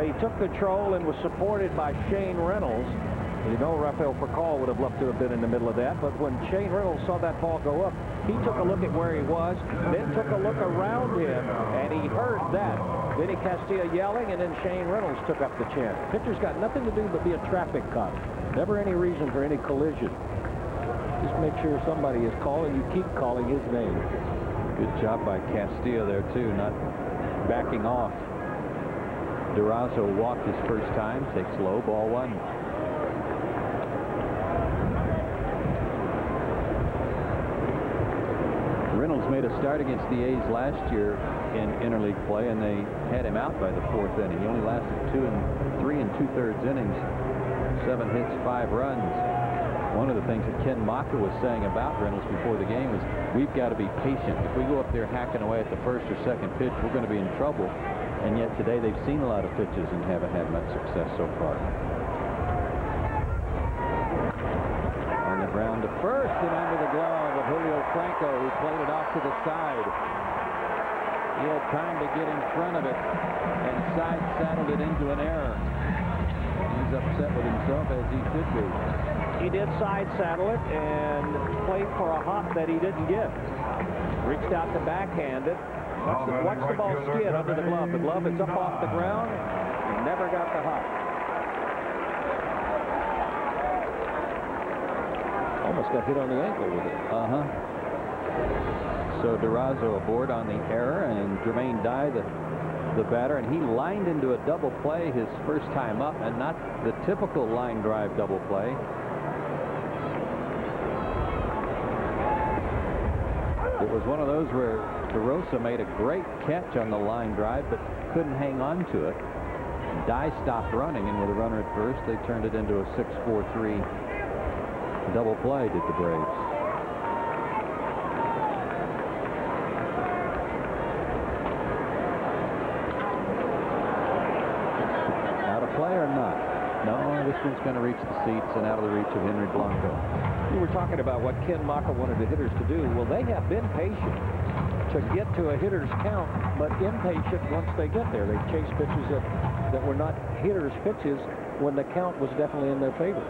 He took control and was supported by Shane Reynolds. You know, Rafael Furcal would have loved to have been in the middle of that, but when Shane Reynolds saw that ball go up, he took a look at where he was, then took a look around him, and he heard that. Vinny Castilla yelling, and then Shane Reynolds took up the chant. Pitcher's got nothing to do but be a traffic cop. Never any reason for any collision. Just make sure somebody is calling. You keep calling his name. Good job by Castillo there, too, not backing off. Durazo walked his first time, takes low, ball 1. Reynolds made a start against the A's last year in interleague play, and they had him out by the 4th inning. He only lasted 3 2/3 innings, 7 hits, 5 runs. One of the things that Ken Maka was saying about Reynolds before the game was, we've got to be patient. If we go up there hacking away at the first or second pitch, we're going to be in trouble. And yet today they've seen a lot of pitches and haven't had much success so far. On the ground to first and under the glove of Julio Franco, who played it off to the side. He had time to get in front of it and side-saddled it into an error. He's upset with himself, as he should be. He did side-saddle it and played for a hop that he didn't get. Reached out to backhand it. Watch the ball skid under the glove. The glove is up off the ground. He never got the hop. Almost got hit on the ankle with it. So Durazo aboard on the error, and Jermaine Dye, the batter, and he lined into a double play his first time up, and not the typical line drive double play. It was one of those where DeRosa made a great catch on the line drive, but couldn't hang on to it. Dye stopped running, and with a runner at first, they turned it into a 6-4-3 double play, did the Braves. Out of play or not? No, this one's going to reach the seats and out of the reach of Henry Blanco. You were talking about what Ken Maka wanted the hitters to do. Well, they have been patient to get to a hitter's count, but impatient once they get there. They chase pitches that were not hitter's pitches when the count was definitely in their favor.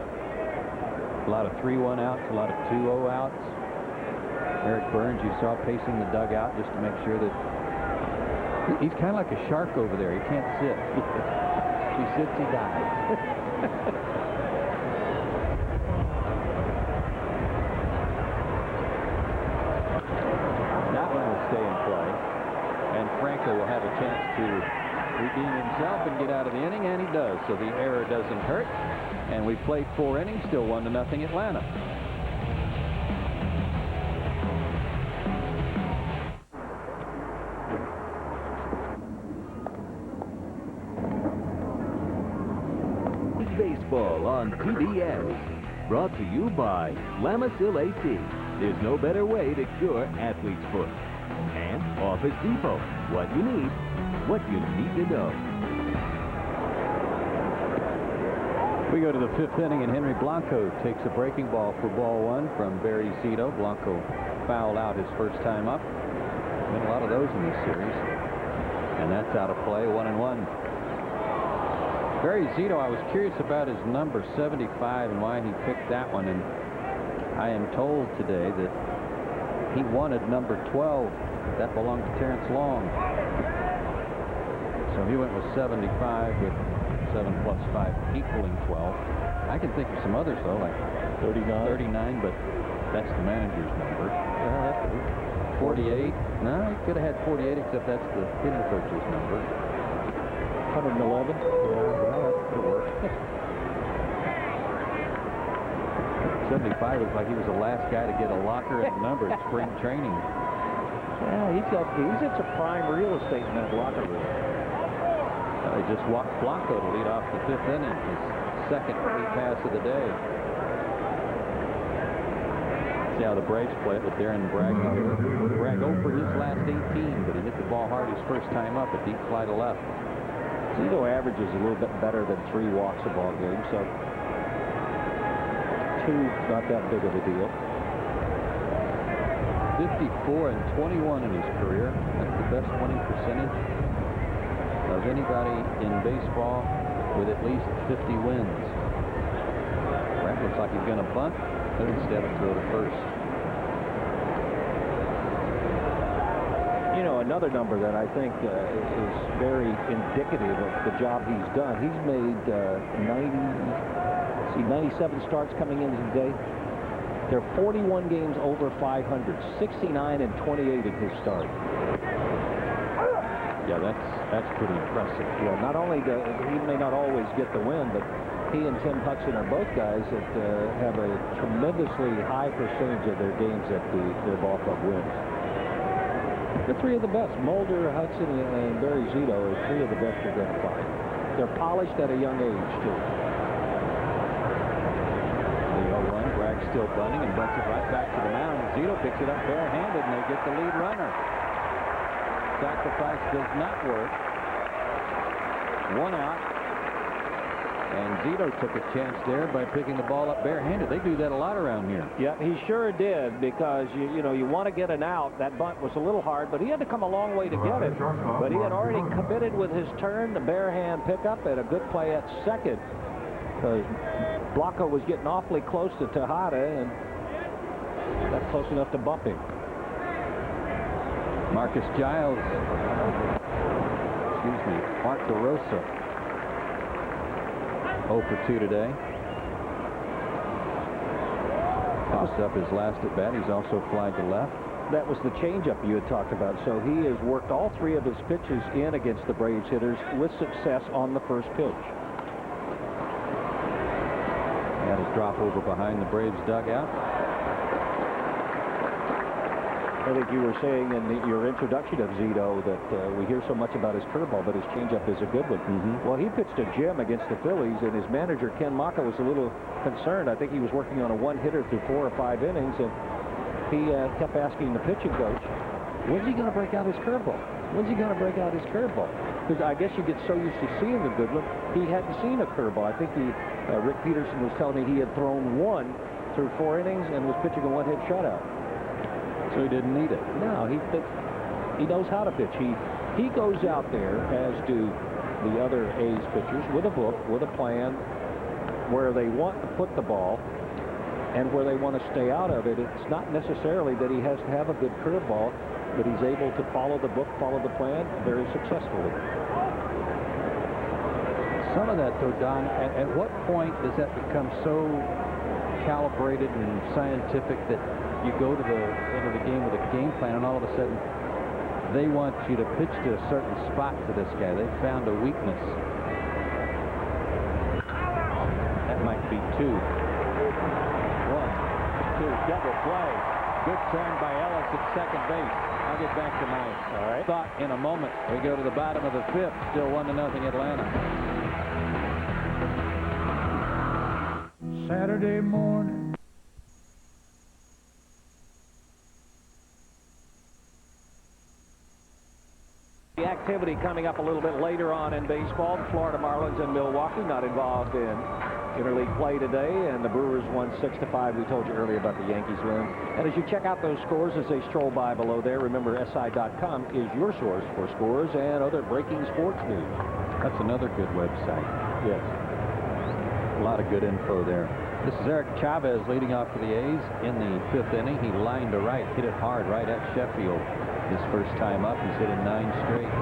A lot of 3-1 outs, a lot of 2-0 outs. Eric Byrnes, you saw pacing the dugout just to make sure that he's kind of like a shark over there. He can't sit. He sits, he dies. That one will stay in play, and Franco will have a chance to redeem himself and get out of the inning, and he does. So the error doesn't hurt, and we played 4 innings, still 1-0 Atlanta. Baseball on PBS. Brought to you by Lamisil AC. There's no better way to cure athlete's foot. And Office Depot. What you need to know. We go to the 5th inning, and Henry Blanco takes a breaking ball for ball 1 from Barry Zito. Blanco fouled out his first time up. Been a lot of those in this series. And that's out of play, 1-1. Barry Zito, I was curious about his number 75 and why he picked that one, and I am told today that he wanted number 12. That belonged to Terrence Long. So he went with 75 with 7 plus 5 equaling 12. I can think of some others, though, like 39, but that's the manager's number. 48. No, he could have had 48, except that's the hitting coach's number. 111. Yeah, that could work. 75 looks like he was the last guy to get a locker and number at spring training. Yeah, he's at some prime real estate in that locker room. They just walked Blanco to lead off the 5th inning, his second free pass of the day. See how the Braves play it with Darren Bragg here. Bragg 0 for his last 18, but he hit the ball hard his first time up, a deep fly to left. Zito averages a little bit better than 3 walks a ball game, so 2 not that big of a deal. 54 and 21 in his career. That's the best winning percentage of anybody in baseball with at least 50 wins. Bragg looks like he's going to bunt, but instead of throw to first. You know, another number that I think is very indicative of the job he's done. He's made 97 starts coming in today. There are 41 games over 500, 69 and 28 in his start. Yeah, that's pretty impressive. Yeah, not only he may not always get the win, but he and Tim Hudson are both guys that have a tremendously high percentage of their games that their ball club wins. They're three of the best. Mulder, Hudson, and Barry Zito are three of the best you're going to find. They're polished at a young age, too. The 0-1, Bragg still bunting and bunts it right back to the mound. Zito picks it up barehanded, and they get the lead runner. Sacrifice does not work. 1 out. And Zito took a chance there by picking the ball up barehanded. They do that a lot around here. Yeah, he sure did, because you know, you want to get an out. That bunt was a little hard, but he had to come a long way to get it. But he had already committed with his turn, the barehand pickup, and a good play at second. Because Blanco was getting awfully close to Tejada, and that's close enough to bump him. Marcus Giles. Excuse me. Mark DeRosa. 0 for 2 today. Tossed up his last at bat. He's also flied to left. That was the changeup you had talked about. So he has worked all 3 of his pitches in against the Braves hitters with success on the first pitch. Had his drop over behind the Braves dugout. I think you were saying in your introduction of Zito that we hear so much about his curveball, but his changeup is a good one. Well, he pitched a gem against the Phillies, and his manager, Ken Maka, was a little concerned. I think he was working on a one-hitter through 4 or 5 innings, and he kept asking the pitching coach, when's he going to break out his curveball? When's he going to break out his curveball? Because I guess you get so used to seeing the good one, he hadn't seen a curveball. I think Rick Peterson was telling me he had thrown 1 through 4 innings and was pitching a one-hit shutout. So he didn't need it. No, he knows how to pitch. He goes out there, as do the other A's pitchers, with a book, with a plan, where they want to put the ball and where they want to stay out of it. It's not necessarily that he has to have a good curveball, but he's able to follow the book, follow the plan very successfully. Some of that, though, Don, at what point does that become so calibrated and scientific that you go to the end of the game with a game plan, and all of a sudden they want you to pitch to a certain spot to this guy? They found a weakness. That might be 2. 1, 2, double play. Good turn by Ellis at second base. I'll get back to my thought in a moment. We go to the bottom of the 5th. Still 1-0 Atlanta. Saturday morning. The activity coming up a little bit later on in baseball. The Florida Marlins and Milwaukee not involved in interleague play today, and the Brewers won 6-5. We told you earlier about the Yankees win. And as you check out those scores as they stroll by below there, remember SI.com is your source for scores and other breaking sports news. That's another good website. Yes. A lot of good info there. This is Eric Chavez leading off for the A's in the 5th inning. He lined to right, hit it hard right at Sheffield. His first time up, he's hit in 9 straight.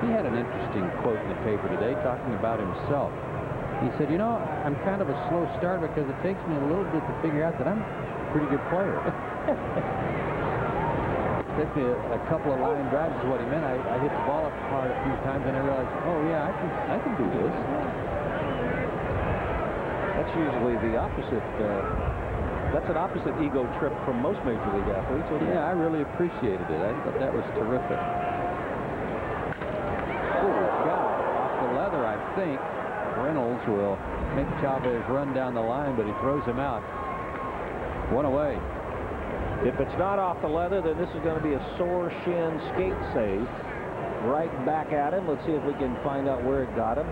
He had an interesting quote in the paper today talking about himself. He said, you know, I'm kind of a slow starter because it takes me a little bit to figure out that I'm a pretty good player. It took me a couple of line drives is what he meant. I hit the ball up hard a few times and I realized, oh yeah, I can do this. That's usually the opposite. That's an opposite ego trip from most Major League athletes. Yeah, I really appreciated it. I thought that was terrific. Oh, got it. Off the leather, I think. Reynolds will make Chavez run down the line, but he throws him out. 1 away. If it's not off the leather, then this is going to be a sore shin skate save. Right back at him. Let's see if we can find out where it got him.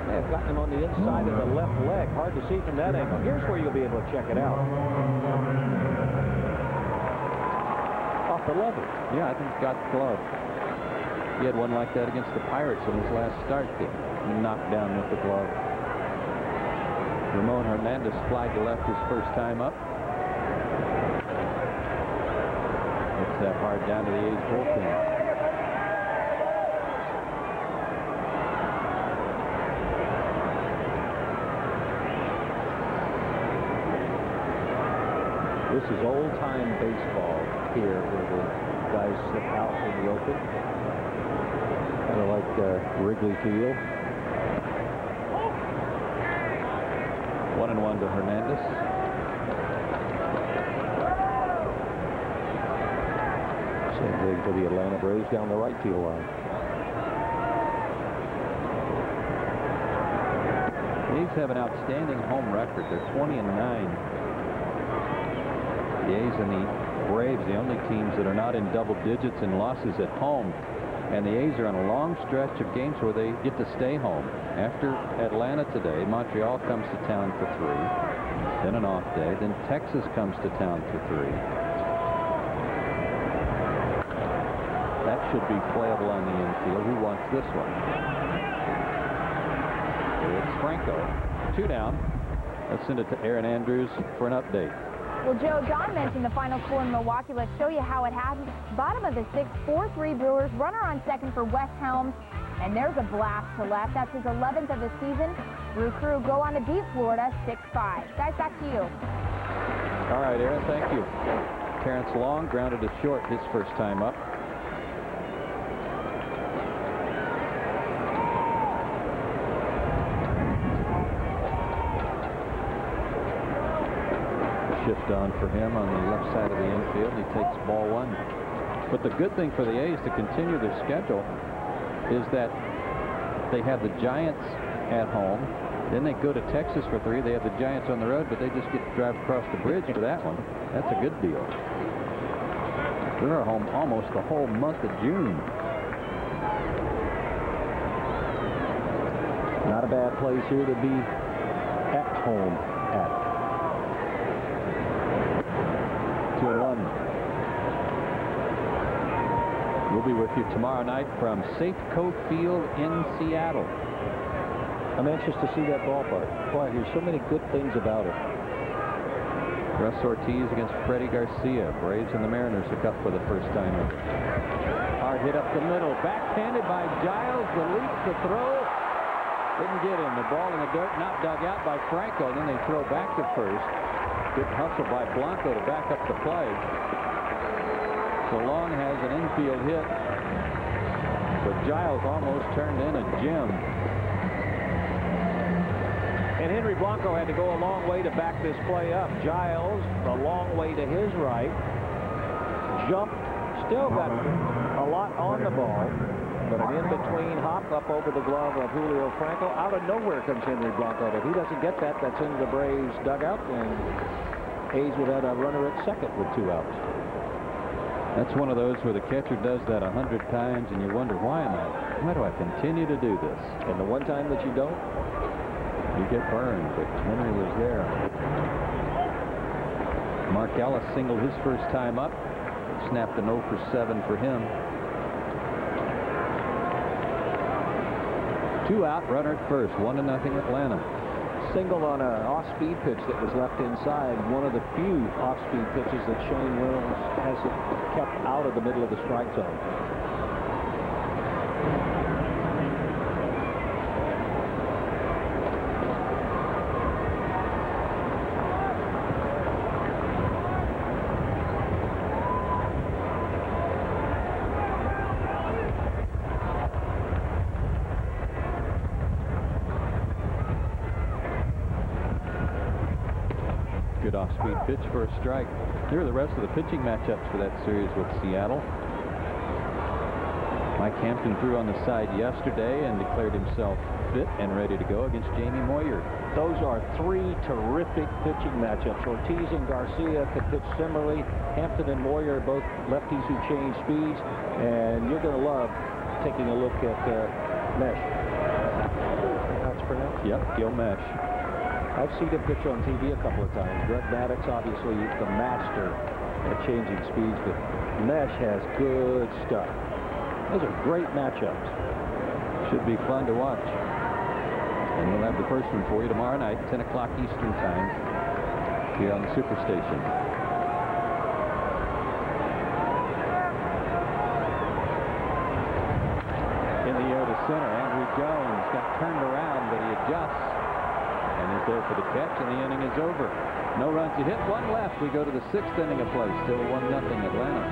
May have gotten him on the inside of the left leg. Hard to see from that angle. Here's where you'll be able to check it out. Off the leather. Yeah, I think it's got the glove. He had one like that against the Pirates in his last start. He knocked down with the glove. Ramon Hernandez flied to left his first time up. Hits that hard down to the A's bullpen. This is old-time baseball here where the guys sit out in the open. Kind of like Wrigley Field. 1-1 to Hernandez. So for the Atlanta Braves down the right field line. The A's have an outstanding home record. They're 20-9. The A's and the Braves, the only teams that are not in double digits in losses at home. And the A's are on a long stretch of games where they get to stay home. After Atlanta today, Montreal comes to town for 3. Then an off day. Then Texas comes to town for 3. That should be playable on the infield. Who wants this one? It's Franco. 2 down. Let's send it to Aaron Andrews for an update. Well, Joe, John mentioned the final score in Milwaukee. Let's show you how it happened. Bottom of the 6th, 4-3 Brewers. Runner on second for Wes Helms. And there's a blast to left. That's his 11th of the season. Brew Crew go on to beat Florida 6-5. Guys, back to you. All right, Aaron, thank you. Terrence Long grounded to short his first time up. Shift on for him on the left side of the infield. He takes ball 1. But the good thing for the A's to continue their schedule is that they have the Giants at home. Then they go to Texas for 3. They have the Giants on the road, but they just get to drive across the bridge for that one. That's a good deal. They're at home almost the whole month of June. Not a bad place here to be at home at. 2-1. We'll be with you tomorrow night from Safeco Field in Seattle. I'm anxious to see that ballpark. Boy, I hear so many good things about it. Russ Ortiz against Freddie Garcia. Braves and the Mariners hook up for the first time ever. Hard hit up the middle. Backhanded by Giles. The leap, the throw. Didn't get him. The ball in the dirt, not dug out by Franco. And then they throw back to first. Good hustle by Blanco to back up the play. So Long has an infield hit, but Giles almost turned in a gem. And Henry Blanco had to go a long way to back this play up. Giles, a long way to his right, jumped, still got a lot on the ball, but an in-between hop up over the glove of Julio Franco. Out of nowhere comes Henry Blanco. If he doesn't get that, that's into the Braves dugout, and A's would have a runner at second with 2 outs. That's one of those where the catcher does that 100 times, and you wonder, why do I continue to do this? And the one time that you don't, you get burned, but Henry was there. Mark Ellis singled his first time up. Snapped an 0 for 7 for him. 2 out, runner at first, 1-0 Atlanta. Single on an off-speed pitch that was left inside. One of the few off-speed pitches that Shane Wills has kept out of the middle of the strike zone. Good off-speed pitch for a strike. Here are the rest of the pitching matchups for that series with Seattle. Mike Hampton threw on the side yesterday and declared himself fit and ready to go against Jamie Moyer. Those are 3 terrific pitching matchups. Ortiz and Garcia could pitch similarly. Hampton and Moyer are both lefties who change speeds, and you're going to love taking a look at Mesh. How it's pronounced? Yep, Gil Mesh. I've seen him pitch on TV a couple of times. Greg Maddox, obviously the master at changing speeds, but Mesh has good stuff. Those are great matchups. Should be fun to watch. And we'll have the first one for you tomorrow night, 10 o'clock Eastern Time, here on the Superstation. In the air to center, Andrew Jones got turned around, but he adjusts. And is there for the catch, and the inning is over. No runs to hit, 1 left. We go to the 6th inning of play. Still 1-0 Atlanta.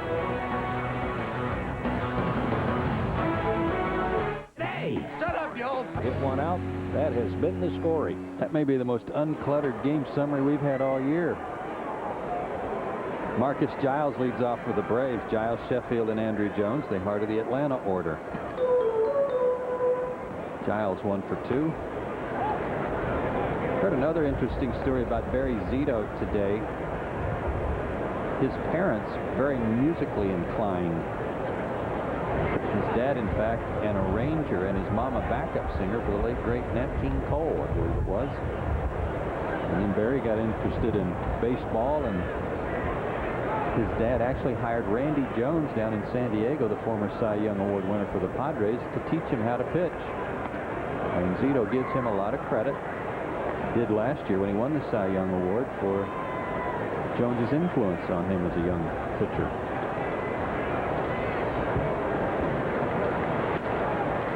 Hey, shut up, y'all! Hit 1 out. That has been the story. That may be the most uncluttered game summary we've had all year. Marcus Giles leads off for the Braves. Giles, Sheffield, and Andrew Jones, the heart of the Atlanta order. Giles 1 for 2. Heard another interesting story about Barry Zito today. His parents, very musically inclined. His dad, in fact, an arranger, and his mom a backup singer for the late, great Nat King Cole, I believe it was. And then Barry got interested in baseball, and his dad actually hired Randy Jones down in San Diego, the former Cy Young Award winner for the Padres, to teach him how to pitch. And Zito gives him a lot of credit. Did last year when he won the Cy Young Award for Jones's influence on him as a young pitcher.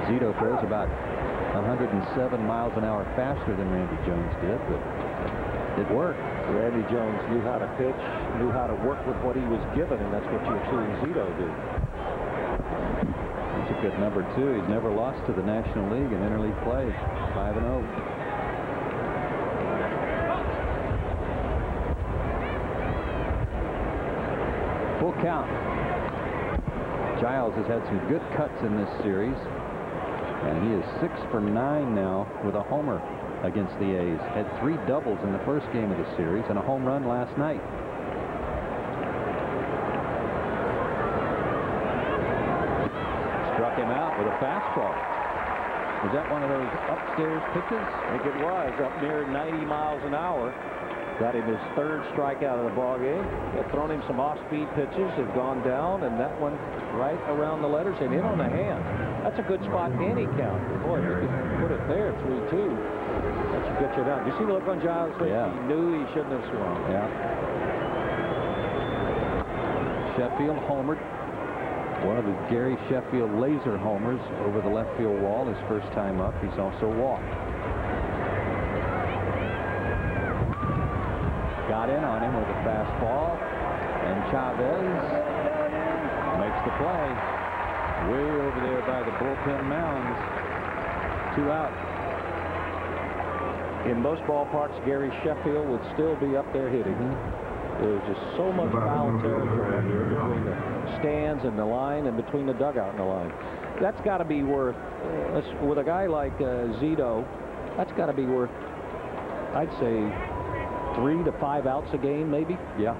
Zito throws about 107 miles an hour faster than Randy Jones did, but it worked. Randy Jones knew how to pitch, knew how to work with what he was given, and that's what you're seeing Zito do. He's a good number 2. He's never lost to the National League in interleague play. 5-0. Full count. Giles has had some good cuts in this series, and he is 6 for 9 now with a homer against the A's. Had 3 doubles in the first game of the series and a home run last night. Struck him out with a fastball. Was that one of those upstairs pitches? I think it was, up near 90 miles an hour. Got him his 3rd strikeout of the ball game. They've thrown him some off-speed pitches, have gone down, and that one right around the letters and in on the hand. That's a good spot any count. Boy, you could put it there, 3-2. That should get you down. You see the look on Giles' face? Yeah. He knew he shouldn't have swung. Yeah. Sheffield homered. One of the Gary Sheffield laser homers over the left field wall his first time up. He's also walked. Got in on him with a fastball, and Chavez makes the play. Way over there by the bullpen mounds. 2 out. In most ballparks, Gary Sheffield would still be up there hitting. There's just so much foul territory here between the stands and the line and between the dugout and the line. That's got to be worth, with a guy like Zito, that's got to be worth, I'd say, 3 to 5 outs a game, maybe. Yeah.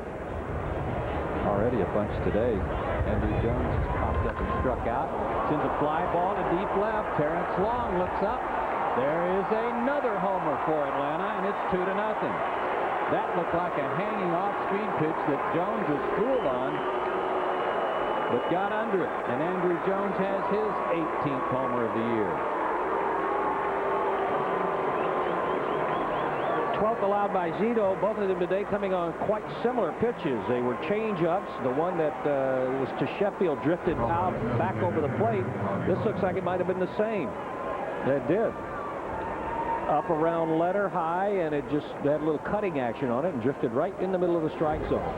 Already a bunch today. Andrew Jones has popped up and struck out. Sends a fly ball to deep left. Terrence Long looks up. There is another homer for Atlanta, and it's 2-0. That looked like a hanging off-speed pitch that Jones was fooled on, but got under it. And Andrew Jones has his 18th homer of the year. 12th allowed by Zito. Both of them today coming on quite similar pitches. They were change-ups. The one that was to Sheffield drifted out back over the plate. This looks like it might have been the same. It did. Up around letter high, and it just had a little cutting action on it and drifted right in the middle of the strike zone.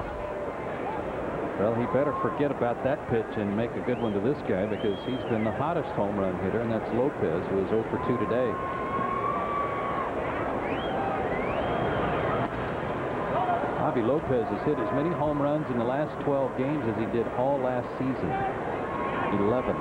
Well, he better forget about that pitch and make a good one to this guy, because he's been the hottest home run hitter, and that's Lopez, who is 0 for 2 today. Javi Lopez has hit as many home runs in the last 12 games as he did all last season. 11.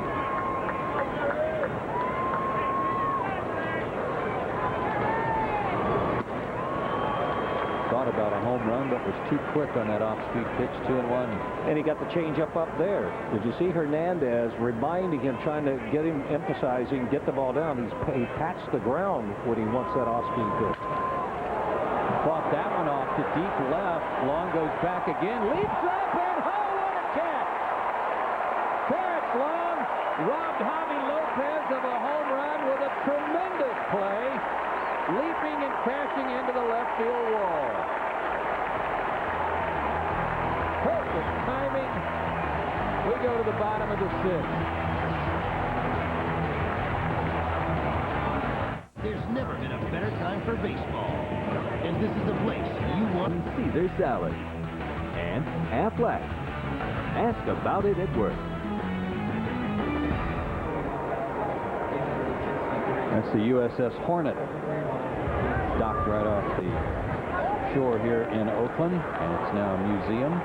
Thought about a home run, but was too quick on that off-speed pitch. 2-1. And he got the changeup up there. Did you see Hernandez reminding him, trying to get him emphasizing, get the ball down? He pats the ground when he wants that off-speed pitch. Fought that one off to deep left. Long goes back again, leaps up, and what a catch! Terrence Long robbed Javi Lopez of a home run with a tremendous play, leaping and crashing into the left field wall. Perfect timing. We go to the bottom of the 6th. There's never been a better time for baseball. And this is the place you want. Caesar salad and Aflac. Ask about it at work. That's the USS Hornet, docked right off the shore here in Oakland, and it's now a museum.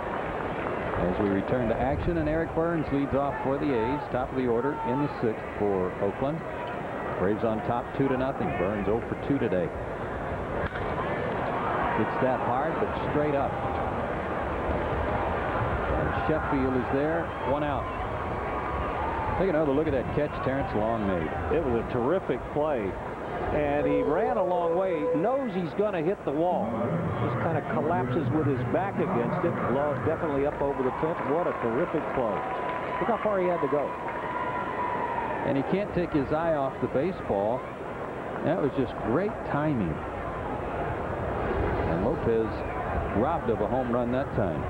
As we return to action, and Eric Byrnes leads off for the A's, top of the order in the 6th for Oakland. Braves on top 2-0. Byrnes 0 for 2 today. Hits that hard, but straight up. And Sheffield is there, 1 out. Take another look at that catch Terrence Long made. It was a terrific play. And he ran a long way, knows he's going to hit the wall. Just kind of collapses with his back against it. Ball definitely up over the fence. What a terrific play. Look how far he had to go. And he can't take his eye off the baseball. That was just great timing. And Lopez robbed of a home run that time.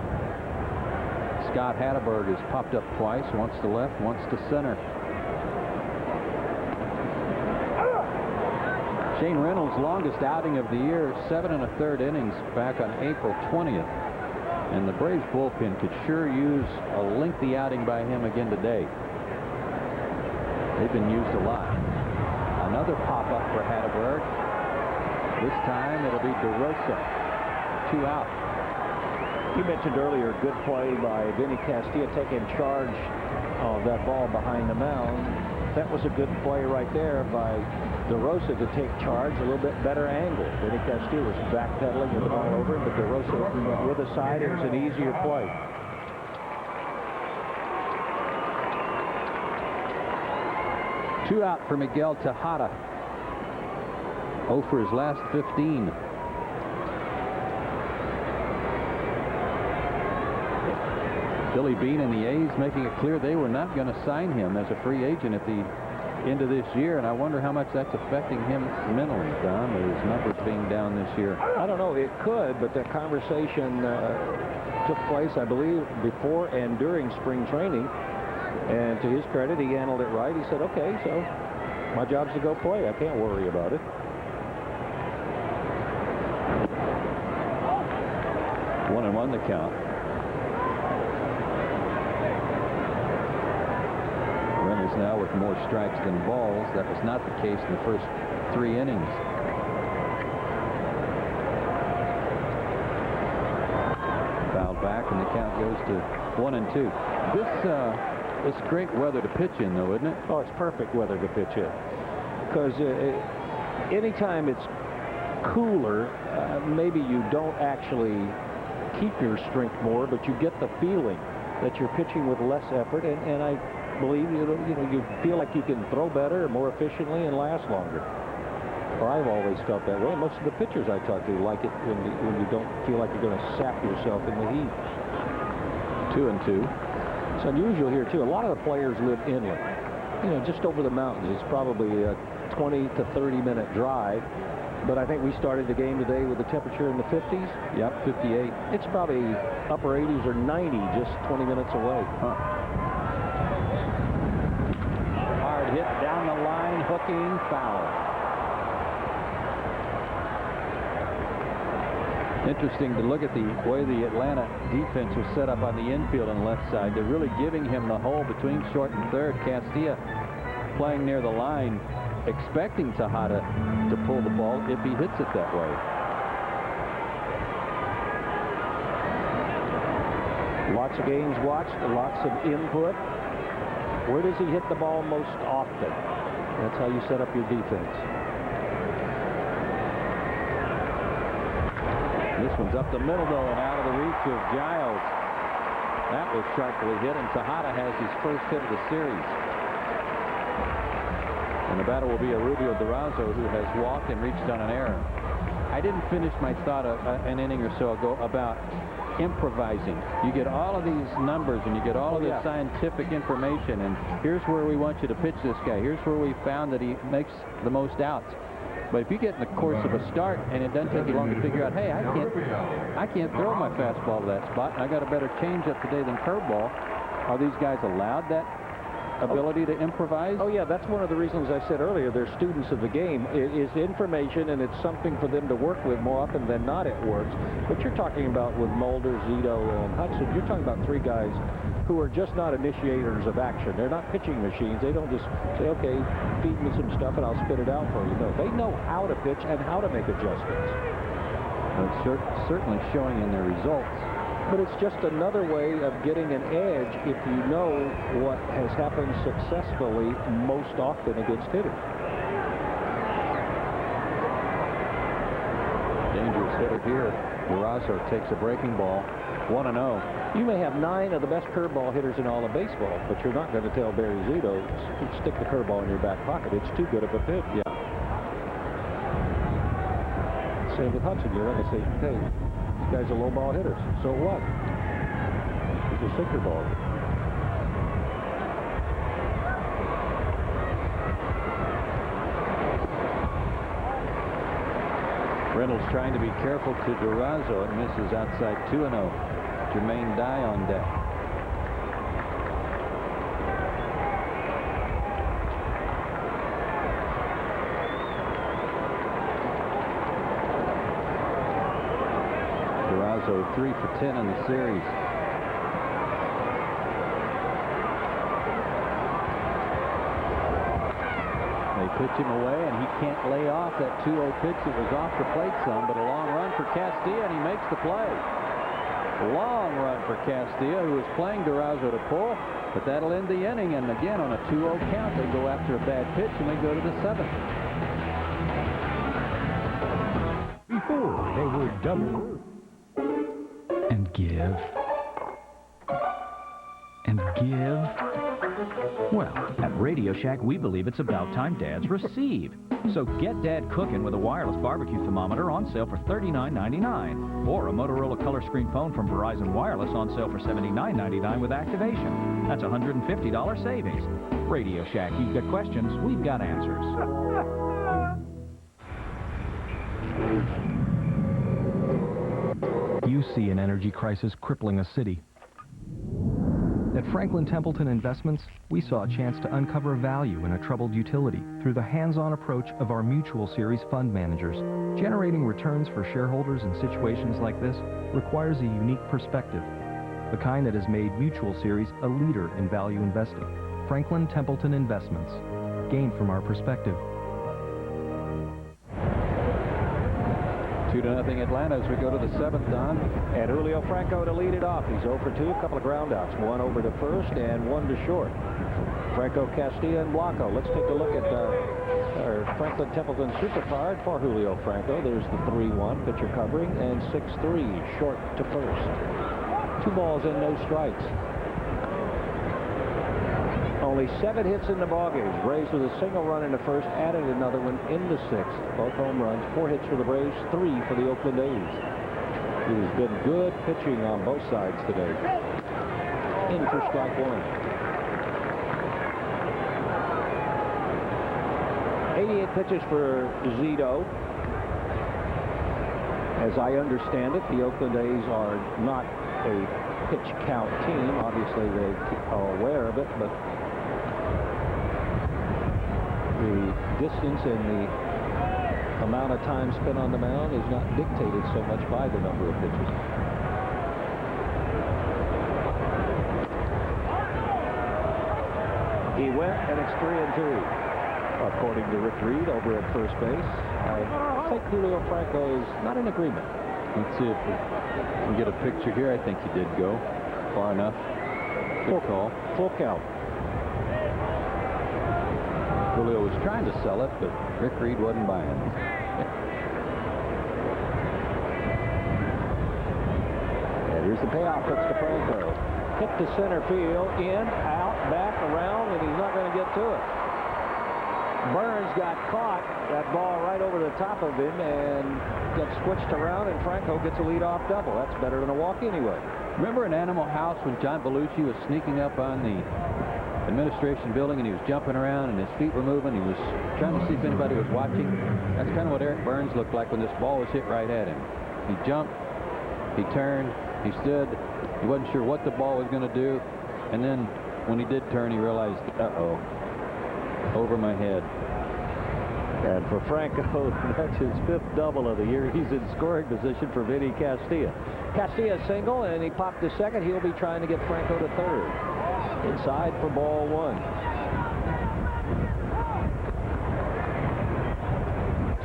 Scott Hatteberg has popped up twice, once to left, once to center. Shane Reynolds' longest outing of the year, 7 1/3 innings back on April 20th. And the Braves bullpen could sure use a lengthy outing by him again today. They've been used a lot. Another pop-up for Hatteberg. This time it'll be DeRosa. 2 out. You mentioned earlier, good play by Vinny Castilla taking charge of that ball behind the mound. That was a good play right there by DeRosa to take charge, a little bit better angle. Vinny Castilla was backpedaling with the ball over him, but DeRosa with a side, it was an easier play. Two out for Miguel Tejada. 0 for his last 15. Billy Beane and the A's making it clear they were not going to sign him as a free agent at the end of this year, and I wonder how much that's affecting him mentally, Don, with his numbers being down this year. I don't know. It could, but that conversation took place, I believe, before and during spring training. And to his credit, he handled it right. He said, okay, so my job's to go play. I can't worry about it. 1-1 the count. Reynolds now with more strikes than balls. That was not the case in the first 3 innings. Fouled back, and the count goes to 1-2. It's great weather to pitch in, though, isn't it? Oh, it's perfect weather to pitch in. Because anytime it's cooler, maybe you don't actually keep your strength more, but you get the feeling that you're pitching with less effort, and I believe you feel like you can throw better, more efficiently, and last longer. Or I've always felt that way. Most of the pitchers I talk to like it when you don't feel like you're going to sap yourself in the heat. 2-2. It's unusual here, too. A lot of the players live inland, just over the mountains. It's probably a 20 to 30-minute drive. But I think we started the game today with the temperature in the 50s. Yep, 58. It's probably upper 80s or 90 just 20 minutes away. Huh. Hard hit down the line, hooking, foul. Interesting to look at the way the Atlanta defense was set up on the infield on the left side. They're really giving him the hole between short and third. Castilla playing near the line, expecting Tejada to pull the ball if he hits it that way. Lots of games watched, lots of input. Where does he hit the ball most often? That's how you set up your defense. This one's up the middle, though, and out of the reach of Giles. That was sharply hit, and Tejada has his first hit of the series. And the batter will be Rubio Durazo, who has walked and reached on an error. I didn't finish my thought an inning or so ago about improvising. You get all of these numbers, and you get all of this scientific information, and here's where we want you to pitch this guy. Here's where we found that he makes the most outs. But if you get in the course of a start and it doesn't take you long to figure out, hey, I can't throw my fastball to that spot, and I got a better changeup today than curveball. Are these guys allowed that ability to improvise? Oh, yeah, that's one of the reasons I said earlier they're students of the game. It is information, and it's something for them to work with. More often than not, it works. But you're talking about with Mulder, Zito, and Hudson, you're talking about 3 guys who are just not initiators of action. They're not pitching machines. They don't just say, okay, feed me some stuff and I'll spit it out for you. No, they know how to pitch and how to make adjustments. It's certainly showing in their results. But it's just another way of getting an edge if you know what has happened successfully most often against hitters. Dangerous hitter here. Durazo takes a breaking ball. 1-0. You may have 9 of the best curveball hitters in all of baseball, but you're not going to tell Barry Zito, stick the curveball in your back pocket. It's too good of a pitch. Yeah. Same with Hudson. You're going to say, hey, this guy's a low ball hitter. So what? He's a sinker ball. Reynolds trying to be careful to Durazo. It misses outside 2-0. Jermaine Dye on deck. Durazo 3 for 10 in the series. They pitch him away, and he can't lay off that 2-0 pitch that was off the plate some, but a long run for Castilla, and he makes the play. Long run for Castilla, who was playing Durazo to pull, but that'll end the inning, and again on a 2-0 count, they go after a bad pitch, and they go to the 7th. Before they were double. And give. And give. Well, at Radio Shack, we believe it's about time dads receive. So get Dad cooking with a wireless barbecue thermometer on sale for $39.99. Or a Motorola color screen phone from Verizon Wireless on sale for $79.99 with activation. That's $150 savings. Radio Shack, you've got questions, we've got answers. You see an energy crisis crippling a city. At Franklin Templeton Investments, we saw a chance to uncover value in a troubled utility through the hands-on approach of our Mutual Series fund managers. Generating returns for shareholders in situations like this requires a unique perspective, the kind that has made Mutual Series a leader in value investing. Franklin Templeton Investments. Gain from our perspective. 2-0 Atlanta as we go to the 7th, Don. And Julio Franco to lead it off. He's 0 for 2, a couple of ground outs. 1 over to first and 1 to short. Franco, Castilla, and Blanco. Let's take a look at our Franklin Templeton super card for Julio Franco. There's the 3-1 pitcher covering and 6-3 short to first. 2 balls and no strikes. Only 7 hits in the ballgame. Braves with a single run in the first, added another one in the 6th. Both home runs, 4 hits for the Braves, 3 for the Oakland A's. It has been good pitching on both sides today. In for strike 1. 88 pitches for Zito. As I understand it, the Oakland A's are not a pitch count team. Obviously, they are aware of it, but the distance and the amount of time spent on the mound is not dictated so much by the number of pitches. He went, and it's 3-2. According to Rick Reed over at first base, I think Julio Franco is not in agreement. Let's see if we can get a picture here. I think he did go far enough. Good call. Full count. Julio was trying to sell it, but Rick Reed wasn't buying. And here's the payoff pitch to Franco. Hit to center field, in, out, back, around, and he's not going to get to it. Byrnes got caught, that ball right over the top of him, and gets switched around, and Franco gets a leadoff double. That's better than a walk anyway. Remember in Animal House when John Belushi was sneaking up on the administration building and he was jumping around and his feet were moving? He was trying to see if anybody was watching. That's kind of what Eric Byrnes looked like when this ball was hit right at him. He jumped, he turned, he stood, he wasn't sure what the ball was going to do, and then when he did turn, he realized, uh-oh, over my head. And for Franco, that's his 5th double of the year. He's in scoring position for Vinny Castilla. Castilla single, and he popped to second. He'll be trying to get Franco to third. Inside for ball 1.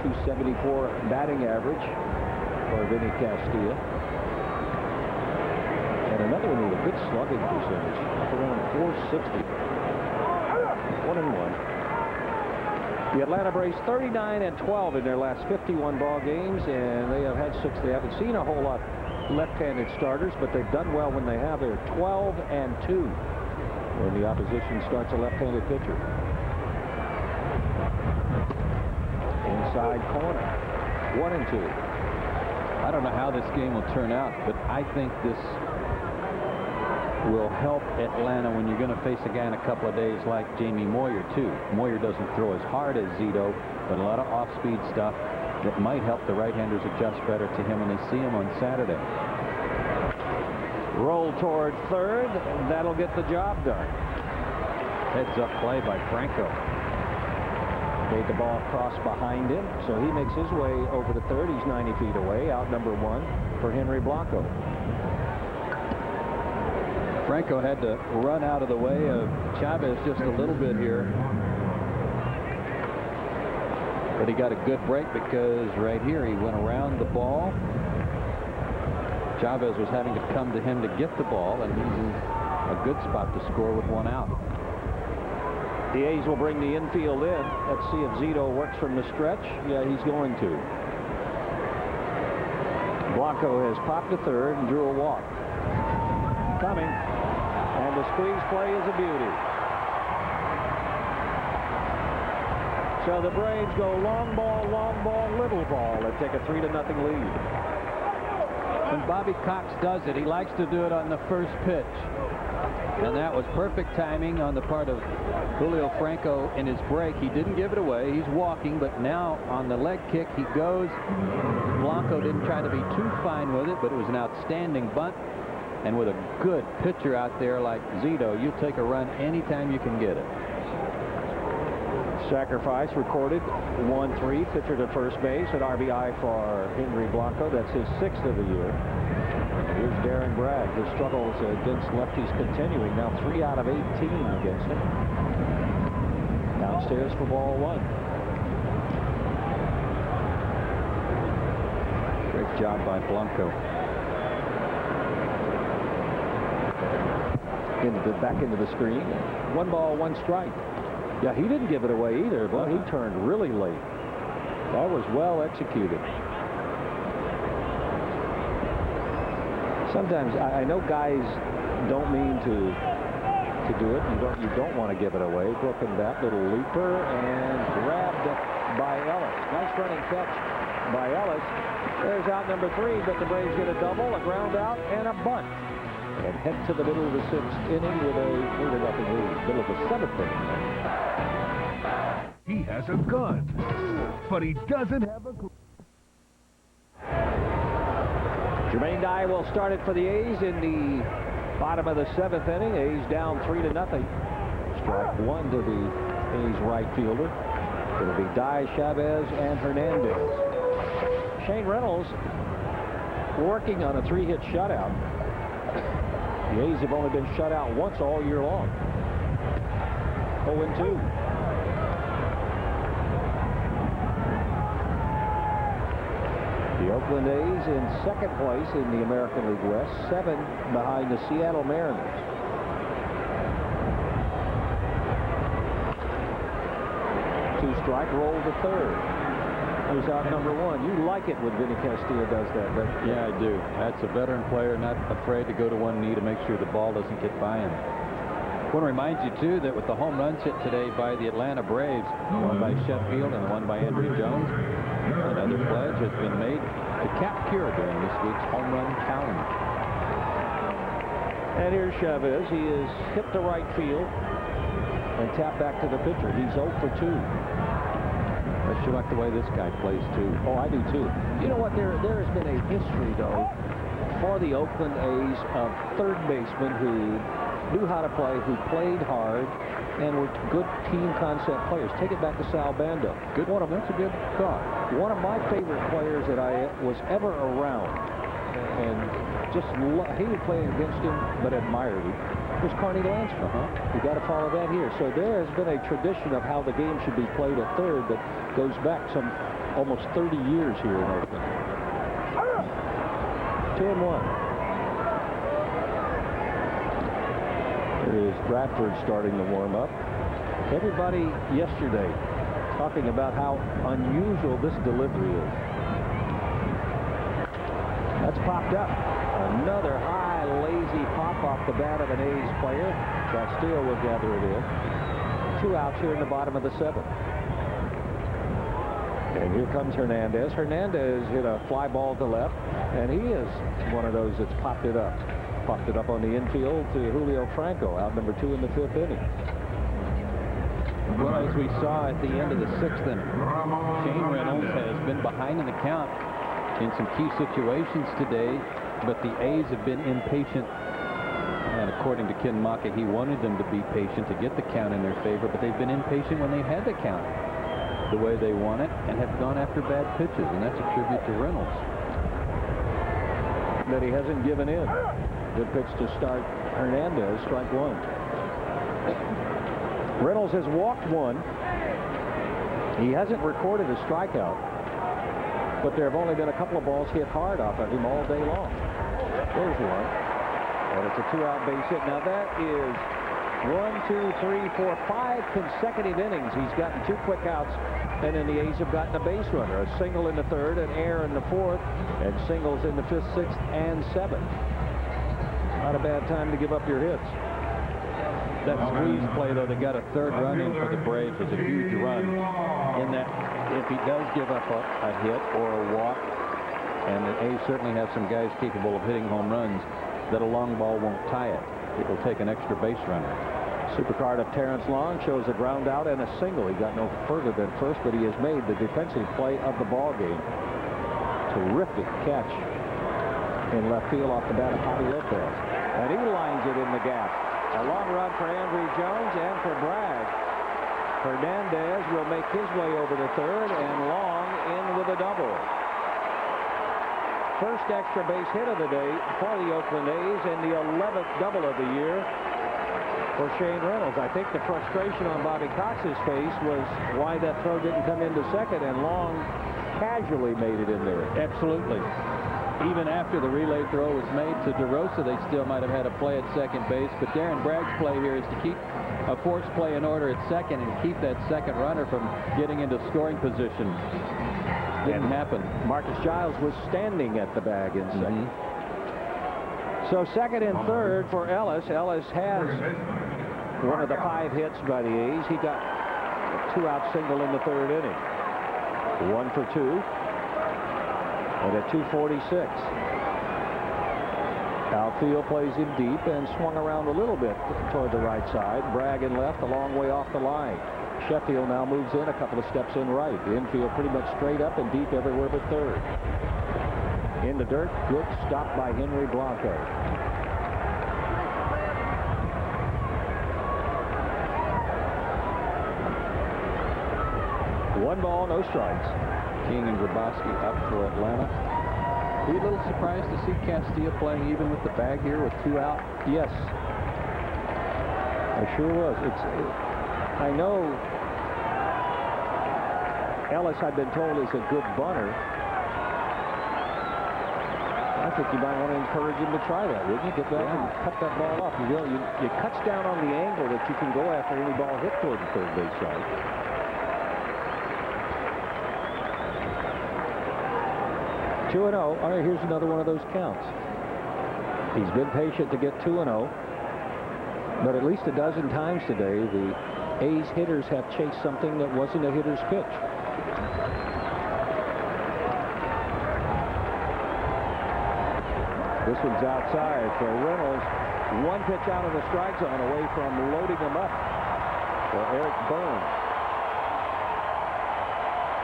274 batting average for Vinny Castilla. Another one with a good slugging percentage, up around 460. 1-1. The Atlanta Braves 39-12 in their last 51 ball games, and they have had 6. They haven't seen a whole lot left-handed starters, but they've done well when they have. They're 12-2 when the opposition starts a left-handed pitcher. Inside corner, 1-2. I don't know how this game will turn out, but I think this will help Atlanta when you're going to face a guy in a couple of days like Jamie Moyer, too. Moyer doesn't throw as hard as Zito, but a lot of off-speed stuff that might help the right-handers adjust better to him when they see him on Saturday. Roll toward third. That'll get the job done. Heads-up play by Franco. Made the ball cross behind him, so he makes his way over to third. He's 90 feet away. Out number 1 for Henry Blanco. Franco had to run out of the way of Chavez just a little bit here. But he got a good break because right here he went around the ball. Chavez was having to come to him to get the ball, and he's in a good spot to score with 1 out. The A's will bring the infield in. Let's see if Zito works from the stretch. Yeah, he's going to. Blanco has popped to third and drew a walk. Coming. And the squeeze play is a beauty. So the Braves go long ball, little ball, and take a 3-0 lead. When Bobby Cox does it, he likes to do it on the first pitch. And that was perfect timing on the part of Julio Franco in his break. He didn't give it away. He's walking, but now on the leg kick, he goes. Blanco didn't try to be too fine with it, but it was an outstanding bunt. And with a good pitcher out there like Zito, you take a run anytime you can get it. Sacrifice recorded. 1-3. Pitcher to first base. An RBI for Henry Blanco. That's his 6th of the year. Here's Darren Bragg. His struggles against lefties continuing. Now 3 out of 18 against him. Downstairs for ball 1. Great job by Blanco. Back into the screen. 1 ball, 1 strike. Yeah, he didn't give it away either, but he turned really late. That was well executed. Sometimes I know guys don't mean to do it. You don't want to give it away. Broken bat, little leaper, and grabbed by Ellis. Nice running catch by Ellis. There's out number 3, but the Braves get a double, a ground out, and a bunt. And head to the middle of the 6th inning with a 3-0 lead. Middle of the 7th inning. He has a gun, but he doesn't have a glove. Jermaine Dye will start it for the A's in the bottom of the 7th inning. A's down 3-0. Strike 1 to the A's right fielder. It'll be Dye, Chavez, and Hernandez. Shane Reynolds working on a 3-hit shutout. The A's have only been shut out once all year long. 0-2. The Oakland A's in 2nd place in the American League West, 7 behind the Seattle Mariners. Two-strike, roll to third. Who's out number 1? You like it when Vinny Castilla does that, don't you? Yeah, I do. That's a veteran player, not afraid to go to one knee to make sure the ball doesn't get by him. I want to remind you, too, that with the home runs hit today by the Atlanta Braves, one by Sheffield and one by Andrew Jones, another pledge has been made to Cap Cure during this week's home run challenge. And here's Chavez. He is hit to right field and tapped back to the pitcher. He's 0 for 2. I sure like the way this guy plays, too. Oh, I do, too. You know what? There has been a history, though, for the Oakland A's of third basemen who knew how to play, who played hard, and were good team concept players. Take it back to Sal Bando. Good one. That's a good thought. One of my favorite players that I was ever around, and just hated playing against him, but admired him, was Carney Lansford. You got to follow that here. So there has been a tradition of how the game should be played at third that goes back some almost 30 years here in Oakland. 2-1. Is Bradford starting to warm up? Everybody yesterday talking about how unusual this delivery is. That's popped up. Another high, lazy pop off the bat of an A's player. Castillo will gather it in. 2 outs here in the bottom of the 7th. And here comes Hernandez. Hernandez hit a fly ball to left, and he is one of those that's popped it up. Popped it up on the infield to Julio Franco, out number 2 in the 5th inning. Well, as we saw at the end of the 6th inning, Shane Reynolds has been behind in the count in some key situations today, but the A's have been impatient. And according to Ken Maka, he wanted them to be patient to get the count in their favor, but they've been impatient when they had the count the way they want it and have gone after bad pitches, and that's a tribute to Reynolds. That he hasn't given in. Good pitch to start Hernandez, strike 1. Reynolds has walked 1. He hasn't recorded a strikeout, but there have only been a couple of balls hit hard off of him all day long. There's one. And it's a 2-out base hit. Now that is 1, 2, 3, 4, 5 consecutive innings. He's gotten 2 quick outs, and then the A's have gotten a base runner. A single in the 3rd, an error in the 4th, and singles in the 5th, 6th, and 7th. Not a bad time to give up your hits. That squeeze play, though, they got a 3rd run in for the Braves, was a huge run. In that, if he does give up a hit or a walk, and the A's certainly have some guys capable of hitting home runs, that a long ball won't tie it. It will take an extra base runner. Supercard of Terrence Long shows a ground out and a single. He got no further than first, but he has made the defensive play of the ball game. Terrific catch in left field off the bat of Javi Lopez. And he lines it in the gap. A long run for Andrew Jones and for Bragg. Hernandez will make his way over to 3rd, and Long in with a double. First extra base hit of the day for the Oakland A's, and the 11th double of the year for Shane Reynolds. I think the frustration on Bobby Cox's face was why that throw didn't come into 2nd, and Long casually made it in there. Absolutely. Even after the relay throw was made to DeRosa, they still might have had a play at 2nd base, but Darren Bragg's play here is to keep a force play in order at 2nd and keep that 2nd runner from getting into scoring position. Didn't happen. Marcus Giles was standing at the bag in 2nd. So 2nd and 3rd for Ellis. Ellis has one of the 5 hits by the A's. He got a 2-out single in the 3rd inning. 1 for 2. And at 2:46. Outfield plays him deep and swung around a little bit toward the right side. Bragg in left, a long way off the line. Sheffield now moves in a couple of steps in right. The infield pretty much straight up and deep everywhere but 3rd. In the dirt, good stop by Henry Blanco. One ball, no strikes. King and Grabowski up for Atlanta. Be a little surprised to see Castillo playing even with the bag here with 2 out. Yes, I sure was. I know Ellis, I've been told, is a good bunter. I think you might want to encourage him to try that, wouldn't you? Get back and cut that ball off. You cuts down on the angle that you can go after any ball hit toward the 3rd base side. 2-0. All right, here's another one of those counts. He's been patient to get 2-0, but at least a dozen times today, the A's hitters have chased something that wasn't a hitter's pitch. This one's outside for Reynolds. 1 pitch out of the strike zone away from loading him up for Eric Byrnes.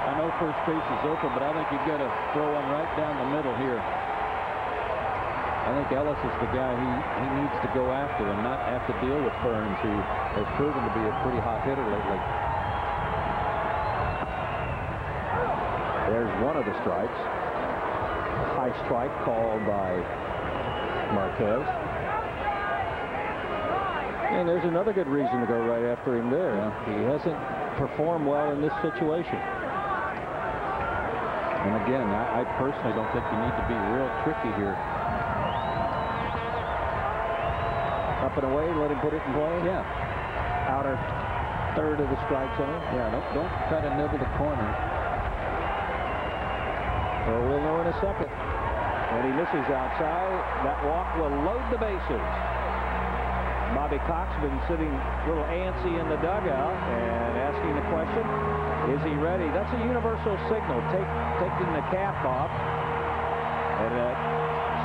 I know first base is open, but I think you've got to throw one right down the middle here. I think Ellis is the guy he needs to go after and not have to deal with Byrnes, who has proven to be a pretty hot hitter lately. There's one of the strikes. High strike called by Marquez. And there's another good reason to go right after him there. He hasn't performed well in this situation. And again, I personally don't think you need to be real tricky here. A up and away, let him put it in play? Yeah. Outer third of the strike zone. Yeah, don't try to nibble the corner. Well, we'll know in a second. When he misses outside, that walk will load the bases. Bobby Cox been sitting a little antsy in the dugout and asking the question, is he ready? That's a universal signal, taking the cap off. And that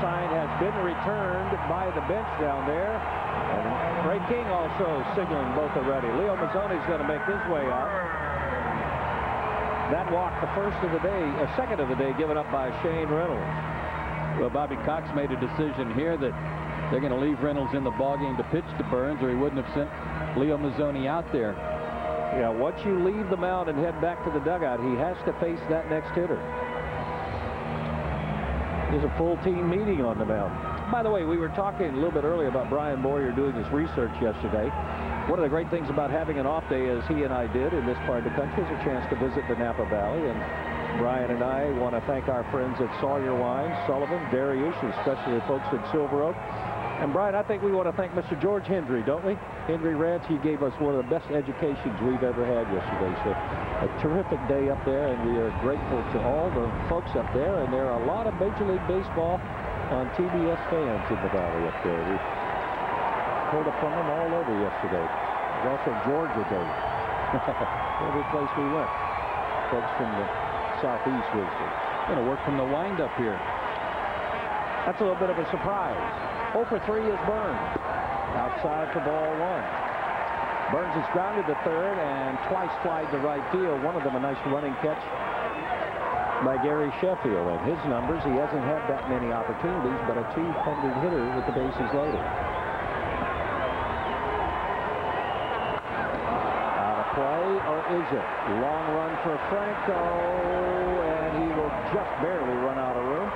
sign has been returned by the bench down there. And Ray King also signaling both are ready. Leo Mazzoni's going to make his way out. That walk, the second of the day, given up by Shane Reynolds. Well, Bobby Cox made a decision here that they're going to leave Reynolds in the ballgame to pitch to Byrnes, or he wouldn't have sent Leo Mazzoni out there. Yeah, once you leave the mound and head back to the dugout, he has to face that next hitter. There's a full team meeting on the mound. By the way, we were talking a little bit earlier about Brian Boyer doing his research yesterday. One of the great things about having an off day, as he and I did in this part of the country, is a chance to visit the Napa Valley. And Brian and I want to thank our friends at Sawyer Wines, Sullivan, Darius, especially the folks at Silver Oak. And Brian, I think we want to thank Mr. George Hendry, don't we? Hendry Ranch, he gave us one of the best educations we've ever had yesterday. So a terrific day up there, and we are grateful to all the folks up there. And there are a lot of Major League Baseball on TBS fans in the valley up there. We heard from them all over yesterday. It was also Georgia Day. Every place we went. Folks from the southeast visited. Going to work from the windup here. That's a little bit of a surprise. 0 for 3 is Byrnes. Outside for ball 1. Byrnes is grounded to third and twice flied to right field. One of them a nice running catch by Gary Sheffield. And his numbers, he hasn't had that many opportunities, but a 200 hitter with the bases loaded. Out of play, or is it? Long run for Franco, and he will just barely run out of room.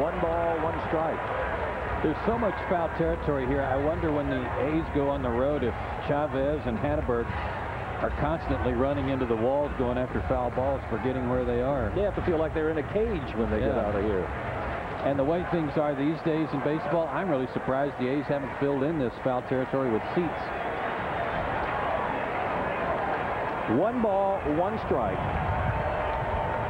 1 ball, 1 strike. There's so much foul territory here. I wonder when the A's go on the road if Chavez and Hanneberg are constantly running into the walls going after foul balls, forgetting where they are. They have to feel like they're in a cage when they get out of here. And the way things are these days in baseball, I'm really surprised the A's haven't filled in this foul territory with seats. 1 ball, 1 strike.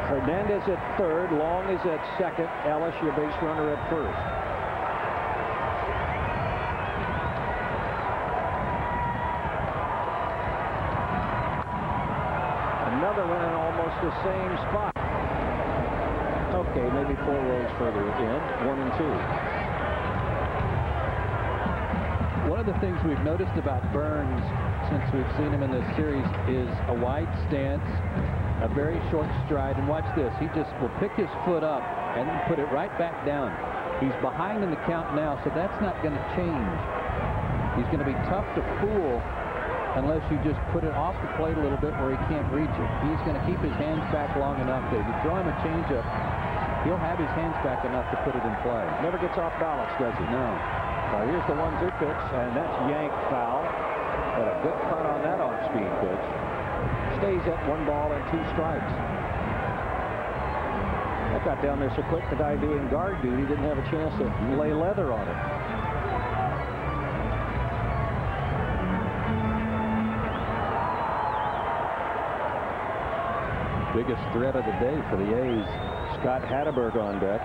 Hernandez at third, Long is at second, Ellis, your base runner, at first. Another one in almost the same spot. Okay, maybe 4 rows further in, 1 and 2. One of the things we've noticed about Byrnes since we've seen him in this series is a wide stance, a very short stride, and watch this. He just will pick his foot up and then put it right back down. He's behind in the count now, so that's not going to change. He's going to be tough to fool unless you just put it off the plate a little bit where he can't reach it. He's going to keep his hands back long enough that if you throw him a changeup, he'll have his hands back enough to put it in play. Never gets off balance, does he? No. Now here's the 1-2 pitch, and that's yanked foul. But a good cut on that off-speed pitch. Stays at 1 ball and 2 strikes. That got down there so quick, the guy doing guard duty didn't have a chance to lay leather on it. Biggest threat of the day for the A's. Scott Hatteberg on deck.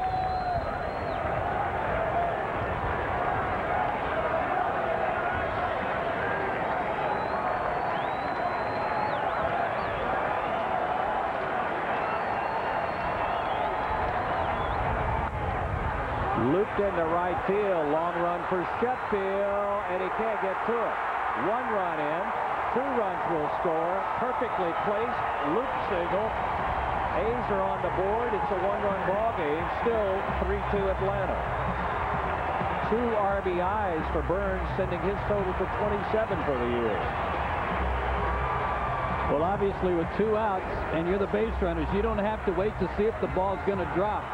Looped into right field. Long run for Sheffield, and he can't get to it. 1 run in. 2 runs will score. Perfectly placed. Loop single. A's are on the board. It's a 1-run ball game. Still 3-2 Atlanta. 2 RBIs for Byrnes, sending his total to 27 for the year. Well, obviously with 2 outs and you're the base runners, you don't have to wait to see if the ball's going to drop.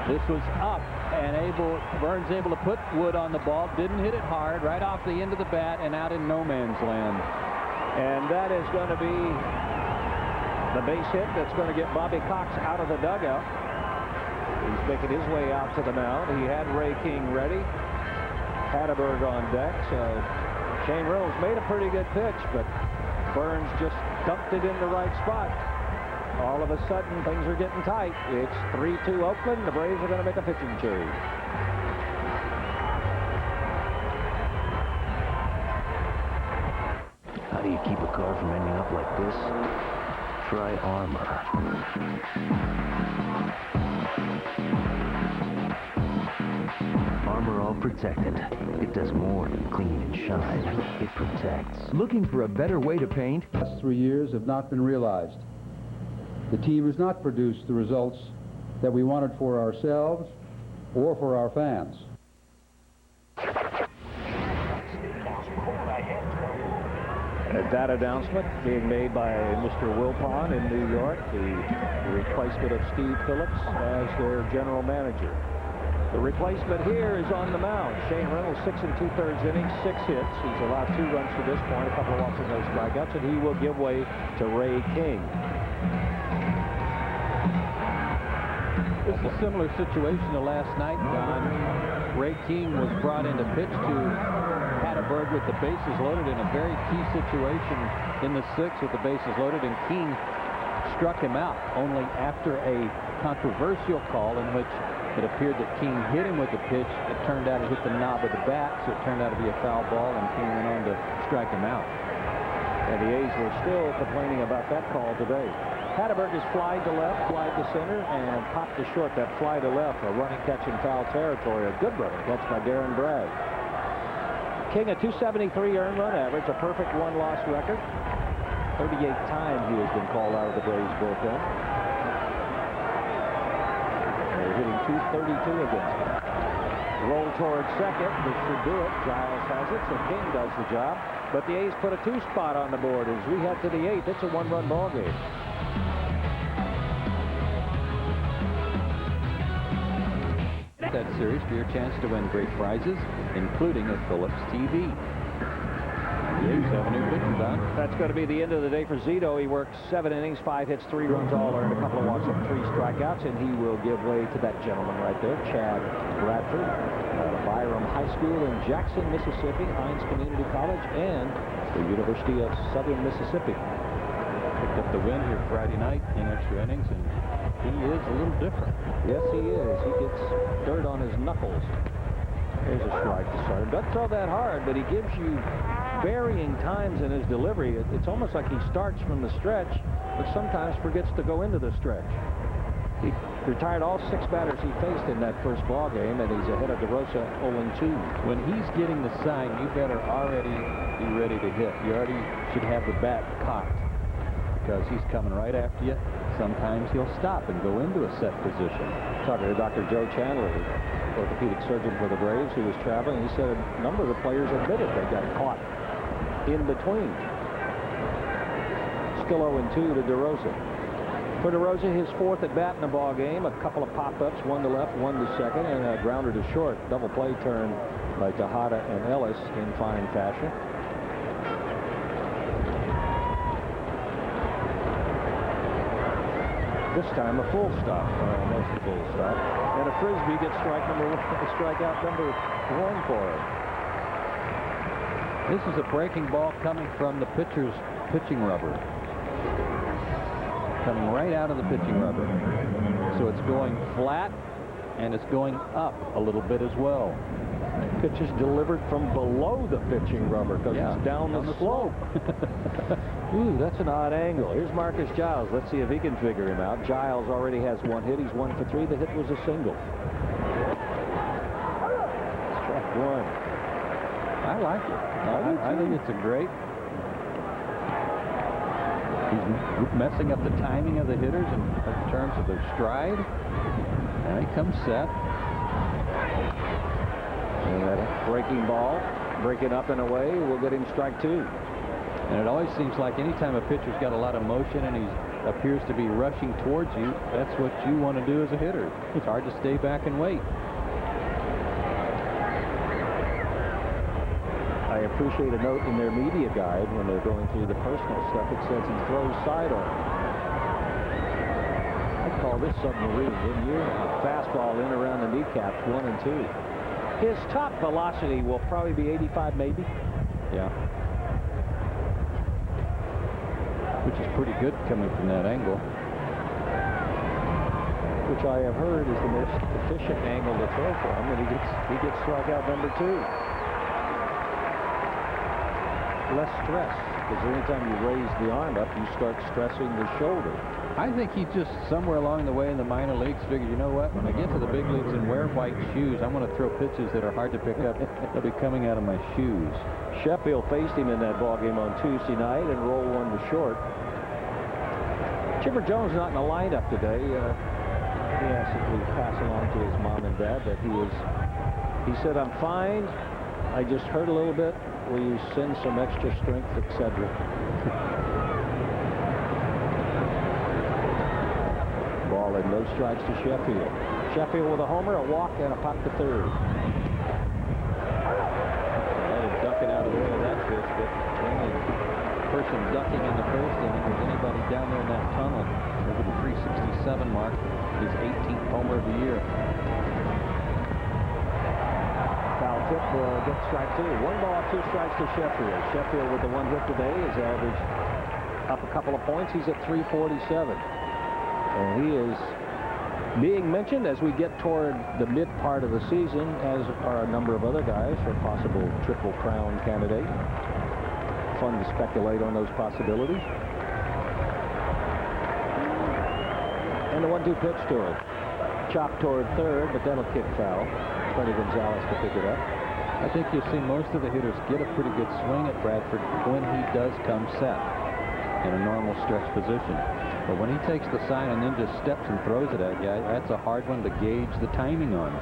This was up, and Byrnes able to put wood on the ball. Didn't hit it hard, right off the end of the bat and out in no man's land. And that is going to be the base hit that's going to get Bobby Cox out of the dugout. He's making his way out to the mound. He had Ray King ready. Hatteberg on deck. So Shane Reynolds made a pretty good pitch, but Byrnes just dumped it in the right spot. All of a sudden, things are getting tight. It's 3-2 Oakland. The Braves are going to make a pitching change. How do you keep a car from ending up like this? Try Armor. Armor All Protectant. It does more than clean and shine. It protects. Looking for a better way to paint? The last 3 years have not been realized. The team has not produced the results that we wanted for ourselves or for our fans. That announcement being made by Mr. Wilpon in New York, the replacement of Steve Phillips as their general manager. The replacement here is on the mound. Shane Reynolds, 6 2/3 innings, 6 hits. He's allowed 2 runs to this point, a couple of walks and no strikeouts, and he will give way to Ray King. It's a similar situation to last night, Don. Ray King was brought in to pitch to Hatteberg with the bases loaded in a very key situation in the 6th with the bases loaded, and King struck him out only after a controversial call in which it appeared that King hit him with the pitch. It turned out it hit the knob of the bat, so it turned out to be a foul ball, and King went on to strike him out. And the A's were still complaining about that call today. Hatteberg is flied to left, flied to center, and popped to short. That fly to left, a running catch in foul territory. A good running catch by Darren Bragg. King, a 273 earned run average, a perfect 1-loss record. 38 times he has been called out of the Braves bullpen. They're hitting 232 against him. Roll towards second. This should do it. Giles has it, so King does the job. But the A's put a 2 spot on the board as we head to the 8th. It's a 1-run ball game. That series for your chance to win great prizes, including a Philips TV. And the A's have a new pitcher, Don. That's going to be the end of the day for Zito. He worked 7 innings, 5 hits, 3 runs, all earned, a couple of walks and 3 strikeouts, and he will give way to that gentleman right there, Chad Bradford, out of Byram High School in Jackson, Mississippi, Hines Community College, and the University of Southern Mississippi. Picked up the win here Friday night in extra innings, and he is a little different. Yes, he is. He gets dirt on his knuckles. There's a strike to start. Doesn't throw that hard, but he gives you varying times in his delivery. It's almost like he starts from the stretch, but sometimes forgets to go into the stretch. He retired all 6 batters he faced in that first ball game, and he's ahead of DeRosa 0-2. When he's getting the sign, you better already be ready to hit. You already should have the bat cocked, because he's coming right after you. Sometimes he'll stop and go into a set position. Talking to Dr. Joe Chandler, the orthopedic surgeon for the Braves, who was traveling. He said a number of the players admitted they got caught in between. Still 0-2 to DeRosa. For DeRosa, his 4th at bat in the ball game. A couple of pop-ups, 1 to left, 1 to second, and a grounder to short. Double play turn by Tejada and Ellis in fine fashion. This time a full stop, almost a full stop. And a Frisbee gets strikeout number 1 for him. This is a breaking ball coming from the pitcher's pitching rubber. Coming right out of the pitching rubber. So it's going flat, and it's going up a little bit as well. Pitch is delivered from below the pitching rubber because it's down the slope. Ooh, that's an odd angle. Here's Marcus Giles. Let's see if he can figure him out. Giles already has 1 hit. He's 1 for 3. The hit was a single. Strike 1. I like it. I think it's a great. He's messing up the timing of the hitters in terms of their stride. And he comes set. And that breaking ball, breaking up and away, will get him strike 2. And it always seems like anytime a pitcher's got a lot of motion and he appears to be rushing towards you, that's what you want to do as a hitter. It's hard to stay back and wait. I appreciate a note in their media guide when they're going through the personal stuff. It says he throws sidearm. I'd call this submarine, wouldn't you? A fastball in around the kneecaps, 1 and 2. His top velocity will probably be 85 maybe. Yeah. Which is pretty good coming from that angle. Which I have heard is the most efficient angle to throw for him, and he gets strikeout number 2. Less stress, because anytime you raise the arm up, you start stressing the shoulder. I think he just, somewhere along the way in the minor leagues, figured, you know what, when I get to the big leagues and wear white shoes, I'm going to throw pitches that are hard to pick up. They'll be coming out of my shoes. Sheffield faced him in that ball game on Tuesday night and rolled 1 to short. Chipper Jones not in the lineup today. He asked if we pass along to his mom and dad that he said, I'm fine. I just hurt a little bit. Will you send some extra strength, etc.? Ball and no strikes to Sheffield. Sheffield with a homer, a walk, and a pop to third. That is ducking out of the way of that pitch, but the only person ducking in the first inning was anybody down there in that tunnel over the 367 mark. His 18th homer of the year. Foul tip gets strike 2. 1 ball, 2 strikes to Sheffield. Sheffield with the 1 hit today is average up a couple of points. He's at 347. And he is being mentioned as we get toward the mid part of the season, as are a number of other guys for possible Triple Crown candidate. Fun to speculate on those possibilities. And the 1-2 pitch to him. Chop toward third, but that'll kick foul. Tony Gonzalez to pick it up. I think you'll see most of the hitters get a pretty good swing at Bradford when he does come set in a normal stretch position. But when he takes the sign and then just steps and throws it at you, that's a hard one to gauge the timing on.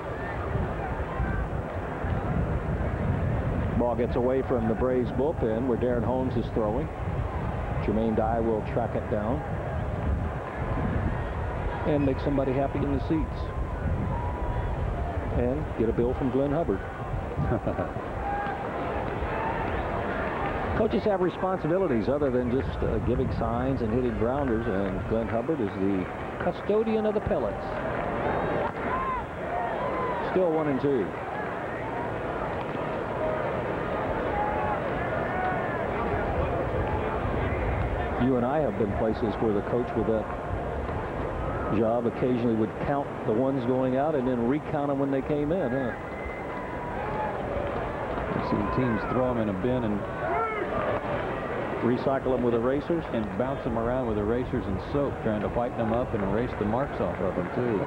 Ball gets away from the Braves bullpen where Darren Holmes is throwing. Jermaine Dye will track it down and make somebody happy in the seats. And get a bill from Glenn Hubbard. Coaches have responsibilities other than just giving signs and hitting grounders, and Glenn Hubbard is the custodian of the pellets. Still 1-2. You and I have been places where the coach with that job occasionally would count the ones going out and then recount them when they came in, huh? I've seen teams throw them in a bin and recycle them with erasers and bounce them around with erasers and soap, trying to whiten them up and erase the marks off of them too.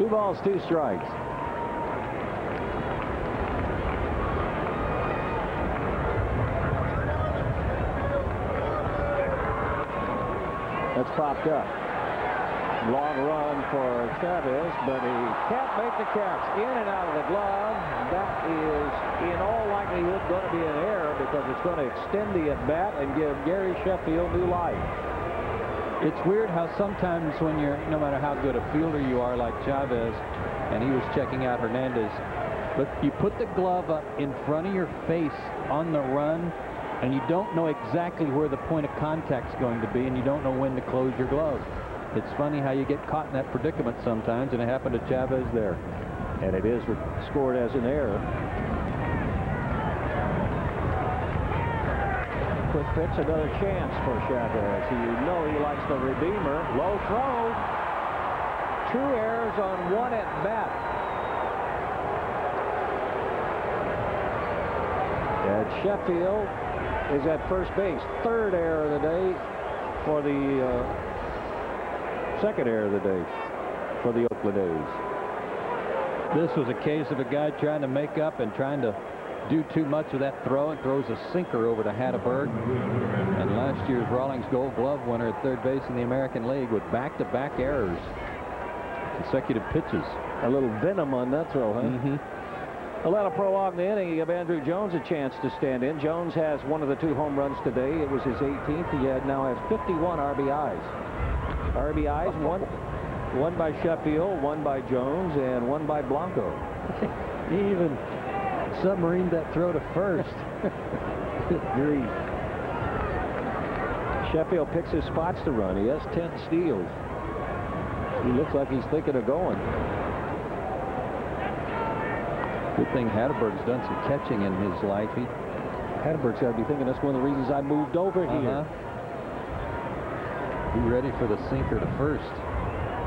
2 balls, 2 strikes. That's popped up. Long run for Chavez, but he can't make the catch. In and out of the glove. That is, in all likelihood, going to be an error because it's going to extend the at-bat and give Gary Sheffield new life. It's weird how sometimes when you're, no matter how good a fielder you are like Chavez, and he was checking out Hernandez, but you put the glove up in front of your face on the run, and you don't know exactly where the point of contact's going to be, and you don't know when to close your glove. It's funny how you get caught in that predicament sometimes, and it happened to Chavez there. And it is scored as an error. Quick pitch, another chance for Chavez. You know he likes the redeemer. Low throw. 2 errors on 1 at bat. And Sheffield is at first base. 3rd error of the day for the 2nd error of the day for the Oakland A's. This was a case of a guy trying to make up and trying to do too much with that throw. It throws a sinker over to Hatteberg. And last year's Rawlings Gold Glove winner at 3rd base in the American League with back-to-back errors. Consecutive pitches. A little venom on that throw, huh? Mm-hmm. Well, that'll prolong the inning. You give Andrew Jones a chance to stand in. Jones has one of the 2 home runs today. It was his 18th. He now has 51 RBIs. RBIs, one by Sheffield, 1 by Jones, and 1 by Blanco. He even submarined that throw to first. Good grief. Sheffield picks his spots to run. He has 10 steals. He looks like he's thinking of going. Good thing Hatterberg's done some catching in his life. Hatterberg's got to be thinking that's one of the reasons I moved over here. Be ready for the sinker to first.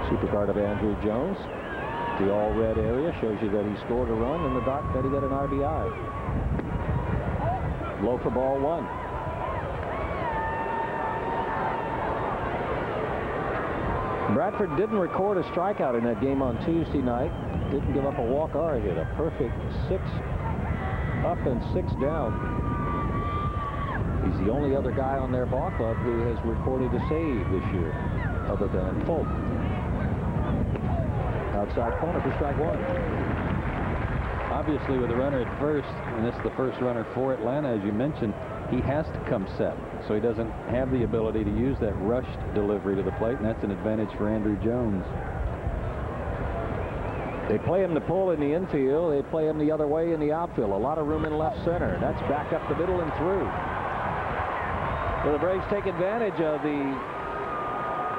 Supercard of Andrew Jones. The all-red area shows you that he scored a run, and the dot that he got an RBI. Low for ball one. Bradford didn't record a strikeout in that game on Tuesday night. Didn't give up a walk or a hit. A perfect 6 up and 6 down. He's the only other guy on their ball club who has recorded a save this year, other than Folk. Outside corner for strike one. Obviously, with a runner at first, and this is the first runner for Atlanta, as you mentioned, he has to come set. So he doesn't have the ability to use that rushed delivery to the plate, and that's an advantage for Andrew Jones. They play him to pull in the infield. They play him the other way in the outfield. A lot of room in left center. That's back up the middle and through. So the Braves take advantage of the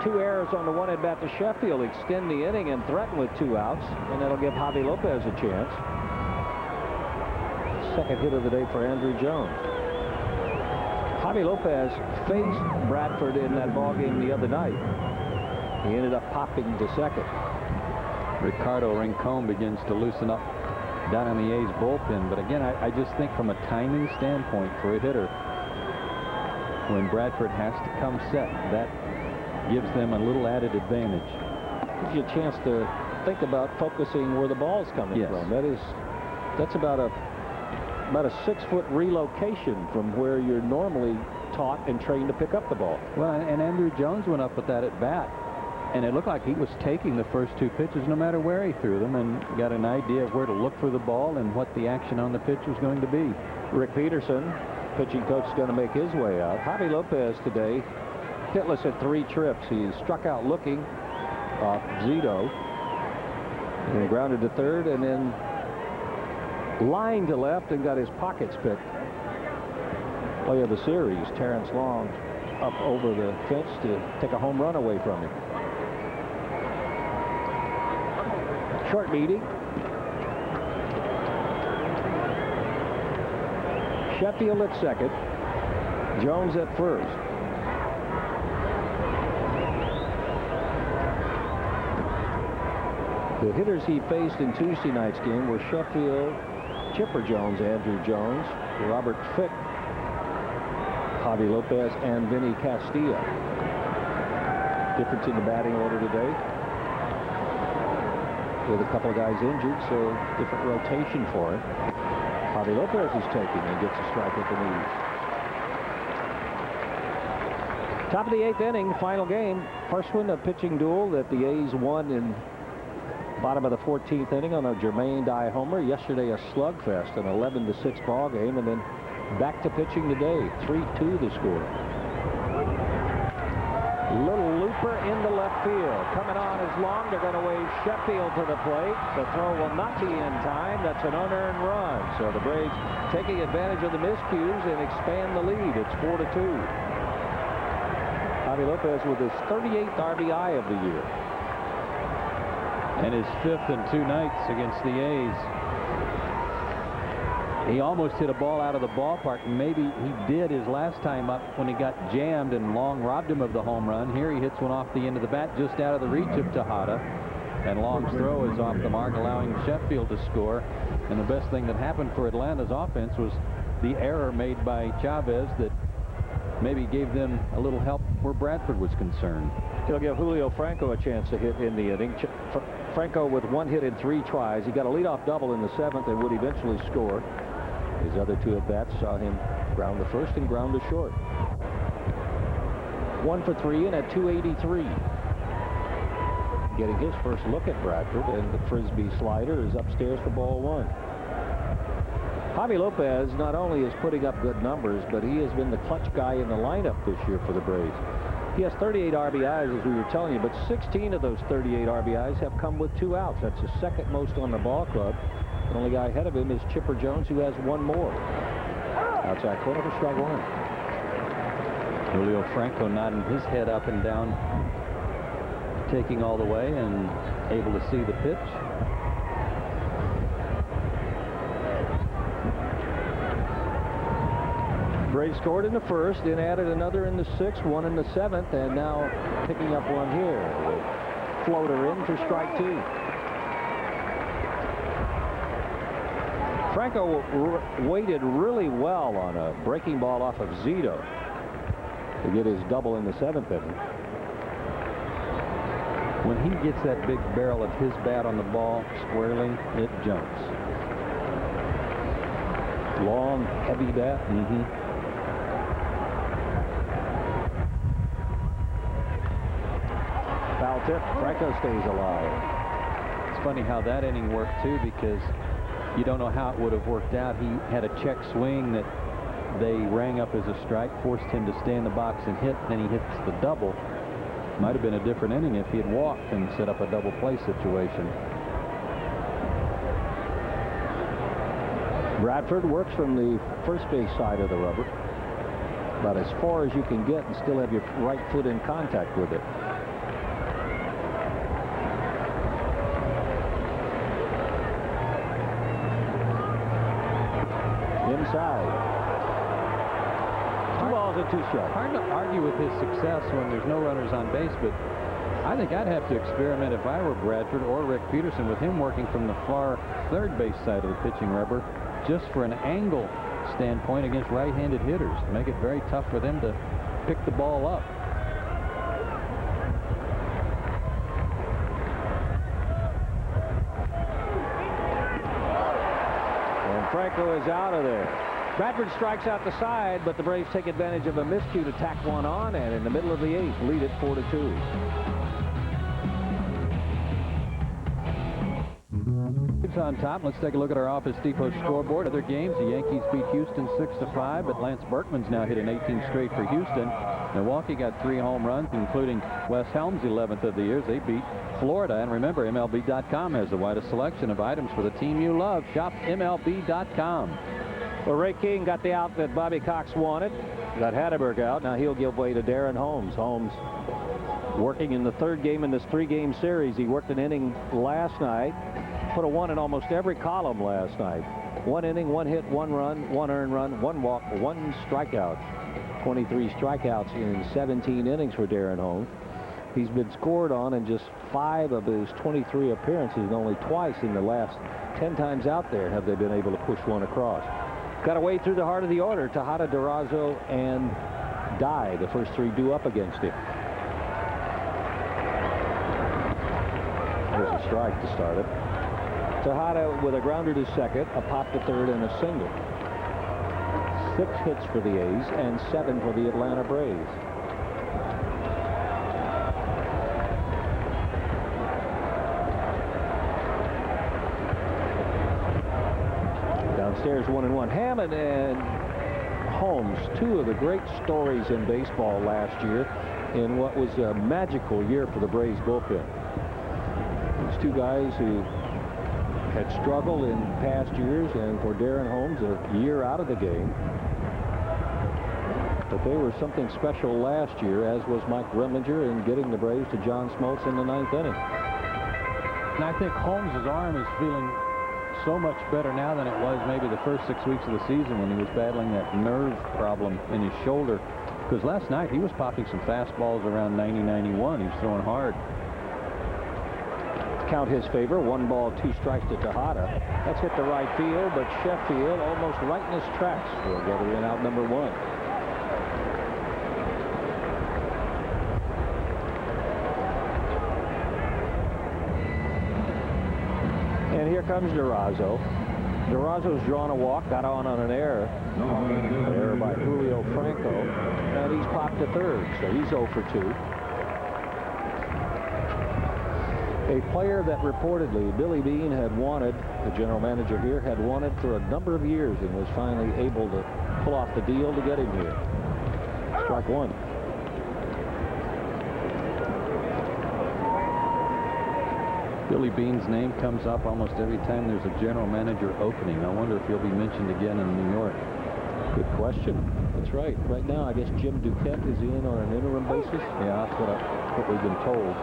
2 errors on the one at bat to Sheffield, extend the inning and threaten with 2 outs, and that'll give Javi Lopez a chance. Second hit of the day for Andrew Jones. Javi Lopez faced Bradford in that ball game the other night. He ended up popping to second. Ricardo Rincon begins to loosen up down in the A's bullpen, but again, I just think from a timing standpoint for a hitter, when Bradford has to come set, that gives them a little added advantage. Gives you a chance to think about focusing where the ball's coming from. That's about a 6-foot relocation from where you're normally taught and trained to pick up the ball. Well, and Andrew Jones went up with that at bat, and it looked like he was taking the first 2 pitches no matter where he threw them, and got an idea of where to look for the ball and what the action on the pitch was going to be. Rick Peterson, pitching coach, is going to make his way out. Javi Lopez today hitless at 3 trips. He struck out looking off Zito, and he grounded to third, and then lined to left and got his pockets picked. Play of the series, Terrence Long up over the fence to take a home run away from him. Short meeting. Sheffield at second, Jones at first. The hitters he faced in Tuesday night's game were Sheffield, Chipper Jones, Andrew Jones, Robert Fick, Javi Lopez, and Vinny Castilla. Difference in the batting order today, with a couple of guys injured, so different rotation for him. Javi Lopez is taking and gets a strike at the knees. Top of the 8th inning, final game. First one, a pitching duel that the A's won in bottom of the 14th inning on a Jermaine Dye homer. Yesterday, a slugfest, an 11-6 ball game, and then back to pitching today. 3-2 the score. Little looper into left field. Coming on is Long. They're going to wave Sheffield to the plate. The throw will not be in time. That's an unearned run. So the Braves taking advantage of the miscues and expand the lead. It's 4-2. Javi Lopez with his 38th RBI of the year. And his 5th in 2 nights against the A's. He almost hit a ball out of the ballpark. Maybe he did his last time up when he got jammed and Long robbed him of the home run. Here he hits one off the end of the bat just out of the reach of Tejada. And Long's throw is off the mark, allowing Sheffield to score. And the best thing that happened for Atlanta's offense was the error made by Chavez that maybe gave them a little help where Bradford was concerned. He'll give Julio Franco a chance to hit in the inning. Franco with 1 hit in 3 tries. He got a leadoff double in the 7th and would eventually score. His other 2 at-bats saw him ground to first and ground to short. 1 for 3 and at 283. Getting his first look at Bradford, and the Frisbee slider is upstairs for ball 1. Javi Lopez not only is putting up good numbers, but he has been the clutch guy in the lineup this year for the Braves. He has 38 RBIs, as we were telling you, but 16 of those 38 RBIs have come with 2 outs. That's the second most on the ball club. The only guy ahead of him is Chipper Jones, who has 1 more. Outside corner for strike 1. Julio Franco nodding his head up and down, taking all the way and able to see the pitch. Braves scored in the first, then added another in the sixth, one in the seventh, and now picking up one here. Floater in for strike two. Franco waited really well on a breaking ball off of Zito to get his double in the seventh inning. When he gets that big barrel of his bat on the ball squarely, it jumps. Long, heavy bat. Foul tip. Franco stays alive. It's funny how that inning worked, too, because you don't know how it would have worked out. He had a check swing that they rang up as a strike, forced him to stay in the box and hit, then he hits the double. Might have been a different inning if he had walked and set up a double play situation. Bradford works from the first base side of the rubber, about as far as you can get and still have your right foot in contact with it. Inside. 2 balls and 2 strikes. Hard to argue with his success when there's no runners on base, but I think I'd have to experiment if I were Bradford or Rick Peterson with him working from the far third base side of the pitching rubber just for an angle standpoint against right-handed hitters. Make it very tough for them to pick the ball up. And Franco is out of there. Bradford strikes out the side, but the Braves take advantage of a miscue to tack one on, and in the middle of the 8th, lead it 4-2. On top, let's take a look at our Office Depot scoreboard. Other games, the Yankees beat Houston 6-5, but Lance Berkman's now hitting 18 straight for Houston. Milwaukee got 3 home runs, including Wes Helms' 11th of the year. They beat Florida. And remember, MLB.com has the widest selection of items for the team you love. Shop MLB.com. Well, Ray King got the out that Bobby Cox wanted. Got Hatterberg out. Now he'll give way to Darren Holmes. Holmes working in the 3rd game in this 3-game series. He worked an inning last night. Put a 1 in almost every column last night. 1 inning, 1 hit, 1 run, 1 earned run, 1 walk, 1 strikeout. 23 strikeouts in 17 innings for Darren Holmes. He's been scored on in just 5 of his 23 appearances, and only twice in the last 10 times out there have they been able to push one across. Got away through the heart of the order. Tejada, Durazo, and Dye, the first 3 due up against him. There's a strike to start it. Tejada with a grounder to second, a pop to third, and a single. 6 hits for the A's and 7 for the Atlanta Braves. Downstairs 1-1. Hammond and Holmes, 2 of the great stories in baseball last year in what was a magical year for the Braves bullpen. These 2 guys who had struggled in past years, and for Darren Holmes, a year out of the game. But they were something special last year, as was Mike Remlinger in getting the Braves to John Smoltz in the 9th inning. And I think Holmes' arm is feeling so much better now than it was maybe the first 6 weeks of the season when he was battling that nerve problem in his shoulder. Because last night he was popping some fastballs around 90-91. He was throwing hard. Count his favor. 1 ball, 2 strikes to Tejada. That's hit the right field, but Sheffield almost right in his tracks. Will get it in out number 1. And here comes Durazo. Durazo's drawn a walk, got on an error. Error by Julio Franco, and he's popped to third, so he's 0 for 2. A player that reportedly Billy Beane had wanted, the general manager here, had wanted for a number of years and was finally able to pull off the deal to get him here. Strike 1. Billy Beane's name comes up almost every time there's a general manager opening. I wonder if he'll be mentioned again in New York. Good question. That's right. Right now, I guess Jim Duquette is in on an interim basis. Yeah, that's what we've been told.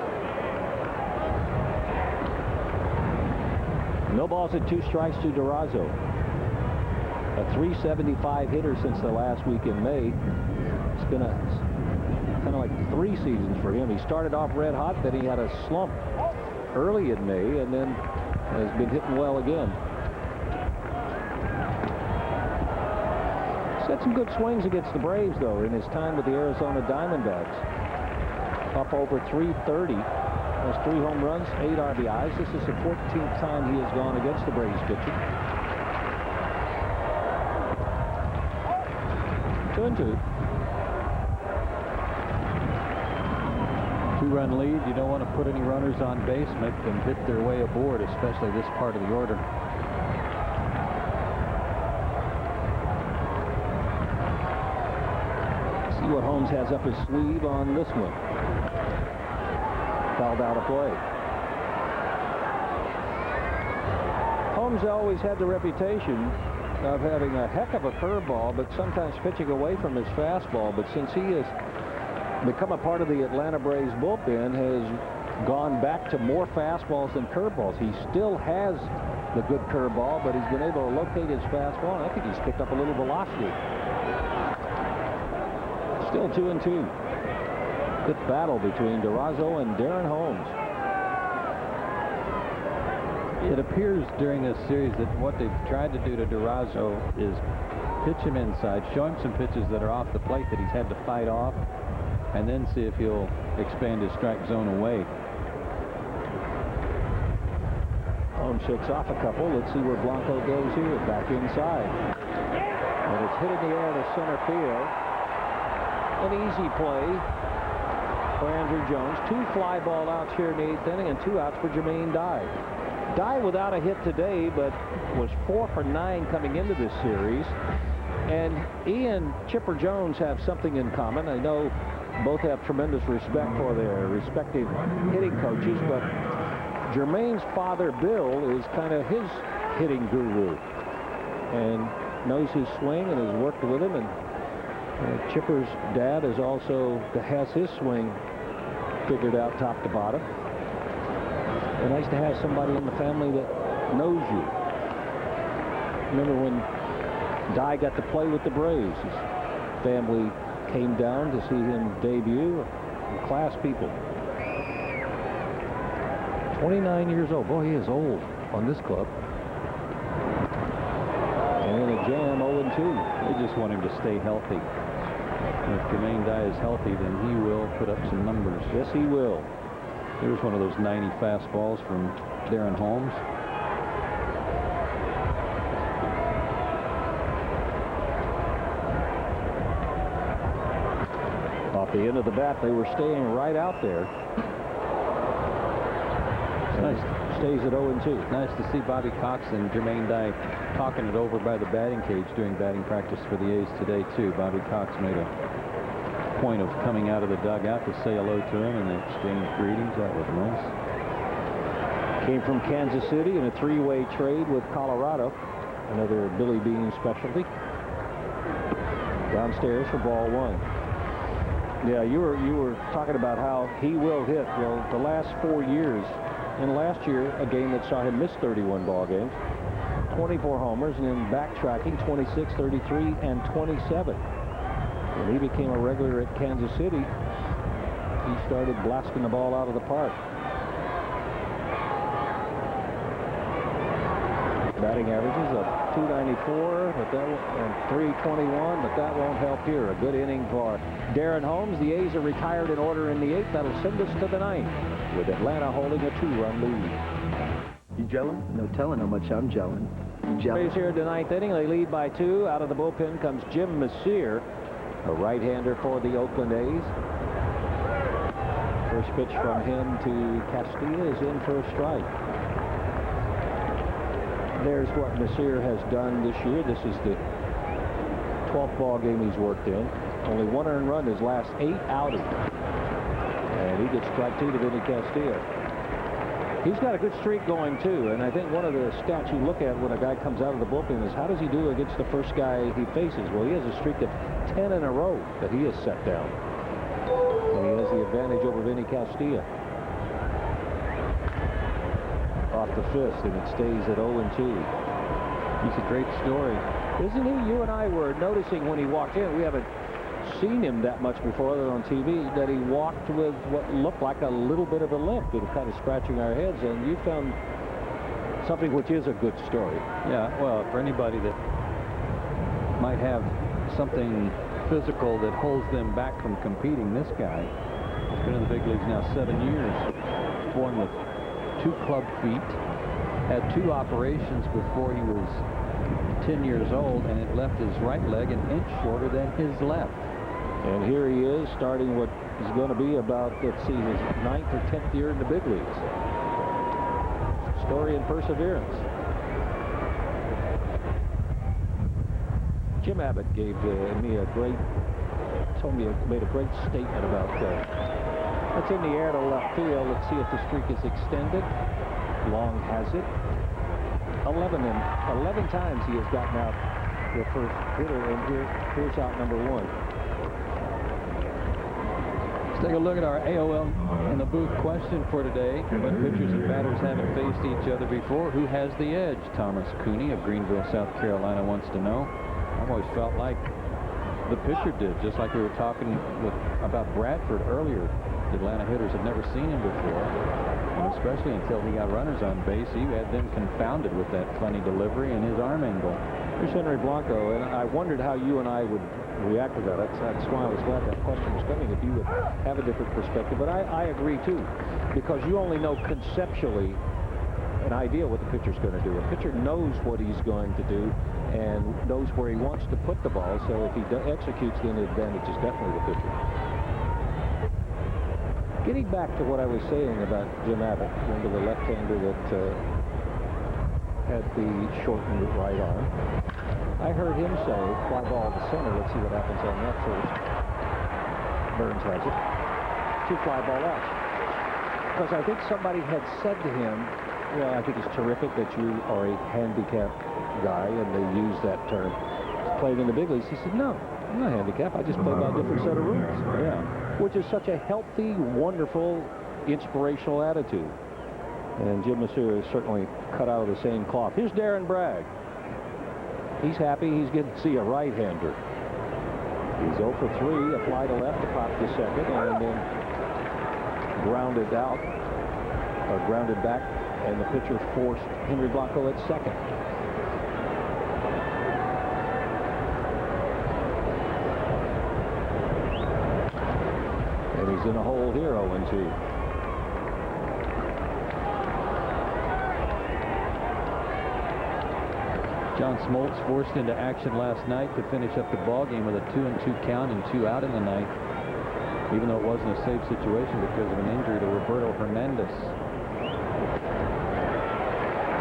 No balls and 2 strikes to Durazo. A a .375 hitter since the last week in May. It's been kind of like 3 seasons for him. He started off red hot, then he had a slump early in May, and then has been hitting well again. He's had some good swings against the Braves, though, in his time with the Arizona Diamondbacks. Up over .330. Has 3 home runs, 8 RBIs. This is the 14th time he has gone against the Braves pitching. 2-2. 2-run lead. You don't want to put any runners on base, make them hit their way aboard, especially this part of the order. See what Holmes has up his sleeve on this one. Fouled out of play. Holmes always had the reputation of having a heck of a curveball, but sometimes pitching away from his fastball. But since he has become a part of the Atlanta Braves bullpen, has gone back to more fastballs than curveballs. He still has the good curveball, but he's been able to locate his fastball, and I think he's picked up a little velocity. Still 2-2. Good battle between Durazo and Darren Holmes. It appears during this series that what they've tried to do to Durazo is pitch him inside, show him some pitches that are off the plate that he's had to fight off, and then see if he'll expand his strike zone away. Holmes shakes off a couple. Let's see where Blanco goes here. Back inside. And it's hit in the air to center field. An easy play for Andrew Jones. 2 fly ball outs here in the 8th inning and 2 outs for Jermaine Dye. Dye without a hit today, but was 4 for 9 coming into this series. And he and Chipper Jones have something in common. I know both have tremendous respect for their respective hitting coaches, but Jermaine's father, Bill, is kind of his hitting guru and knows his swing and has worked with him. And Chipper's dad has his swing figured out top to bottom. It's nice to have somebody in the family that knows you. Remember when Dye got to play with the Braves, his family came down to see him debut. Class people. 29 years old. Boy, he is old on this club. And a jam, 0-2. They just want him to stay healthy. If Jermaine Dye is healthy, then he will put up some numbers. Yes, he will. Here's one of those 90 fastballs from Darren Holmes. Off the end of the bat, they were staying right out there. Nice. Stays at 0-2. Nice to see Bobby Cox and Jermaine Dye talking it over by the batting cage during batting practice for the A's today, too. Bobby Cox made a point of coming out of the dugout to say hello to him, and they exchanged greetings. That was nice. Came from Kansas City in a 3-way trade with Colorado. Another Billy Bean specialty. Downstairs for ball 1. Yeah, you were talking about how he will hit. Well, the last 4 years, and last year, a game that saw him miss 31 ball games, 24 homers, and then backtracking 26, 33, and 27. When he became a regular at Kansas City, he started blasting the ball out of the park. Batting averages of .294, and .321, but that won't help here. A good inning for Darren Holmes. The A's are retired in order in the 8th. That'll send us to the 9th, with Atlanta holding a 2-run lead. You gelling? No telling how much I'm gelling. A's here in the 9th inning. They lead by 2. Out of the bullpen comes Jim Messier, a right-hander for the Oakland A's. First pitch from him to Castilla is in for a strike. There's what Messier has done this year. This is the 12th ball game he's worked in. Only 1 earned run his last 8 outings. And he gets strike 2 to Vinny Castilla. He's got a good streak going, too. And I think one of the stats you look at when a guy comes out of the bullpen is how does he do against the first guy he faces? Well, he has a streak of 10 in a row that he has set down. And he has the advantage over Vinny Castilla. Off the fist, and it stays at 0-2. He's a great story. Isn't he? You and I were noticing when he walked in, we haven't seen him that much before other than on TV, that he walked with what looked like a little bit of a limp. We were kind of scratching our heads, and you found something which is a good story. Yeah, well, for anybody that might have something physical that holds them back from competing, this guy has been in the big leagues now 7 years. Born with 2 club feet, had 2 operations before he was 10 years old, and it left his right leg an inch shorter than his left. And here he is starting what is going to be about, let's see, his 9th or 10th year in the big leagues. Story and perseverance. Jim Abbott gave me a great, made a great statement about that's in the air to left field. Let's see if the streak is extended. Long has it. 11 times he has gotten out the first hitter, and here's out number 1. Let's take a look at our AOL in the booth question for today. When pitchers and batters haven't faced each other before, who has the edge? Thomas Cooney of Greenville, South Carolina wants to know. I've always felt like the pitcher did, just like we were talking about Bradford earlier. The Atlanta hitters had never seen him before, and especially until he got runners on base, he had them confounded with that funny delivery and his arm angle. Here's Henry Blanco, and I wondered how you and I would react to that. That's why I was glad that question was coming, if you would have a different perspective. But I agree, too, because you only know conceptually an idea what the pitcher's going to do. A pitcher knows what he's going to do and knows where he wants to put the ball, so if he executes, then the advantage is definitely the pitcher. Getting back to what I was saying about Jim Abbott, remember the left-hander that had the shortened right arm. I heard him say, fly ball to center. Let's see what happens on that first. Byrnes has it. 2 fly ball outs. Because I think somebody had said to him, well, I think it's terrific that you are a handicapped guy, and they use that term. Playing in the big leagues. He said, no, I'm not handicapped. I just play by a different set of rules. Yeah. Which is such a healthy, wonderful, inspirational attitude. And Jim Masseur is certainly cut out of the same cloth. Here's Darren Bragg. He's happy he's getting to see a right-hander. He's 0 for 3, a fly to left to pop to second, and then grounded out, or grounded back, and the pitcher forced Henry Blanco at second. And he's in a hole here, 0-2. John Smoltz forced into action last night to finish up the ball game with a 2-2 count and 2 out in the ninth, even though it wasn't a safe situation because of an injury to Roberto Hernandez.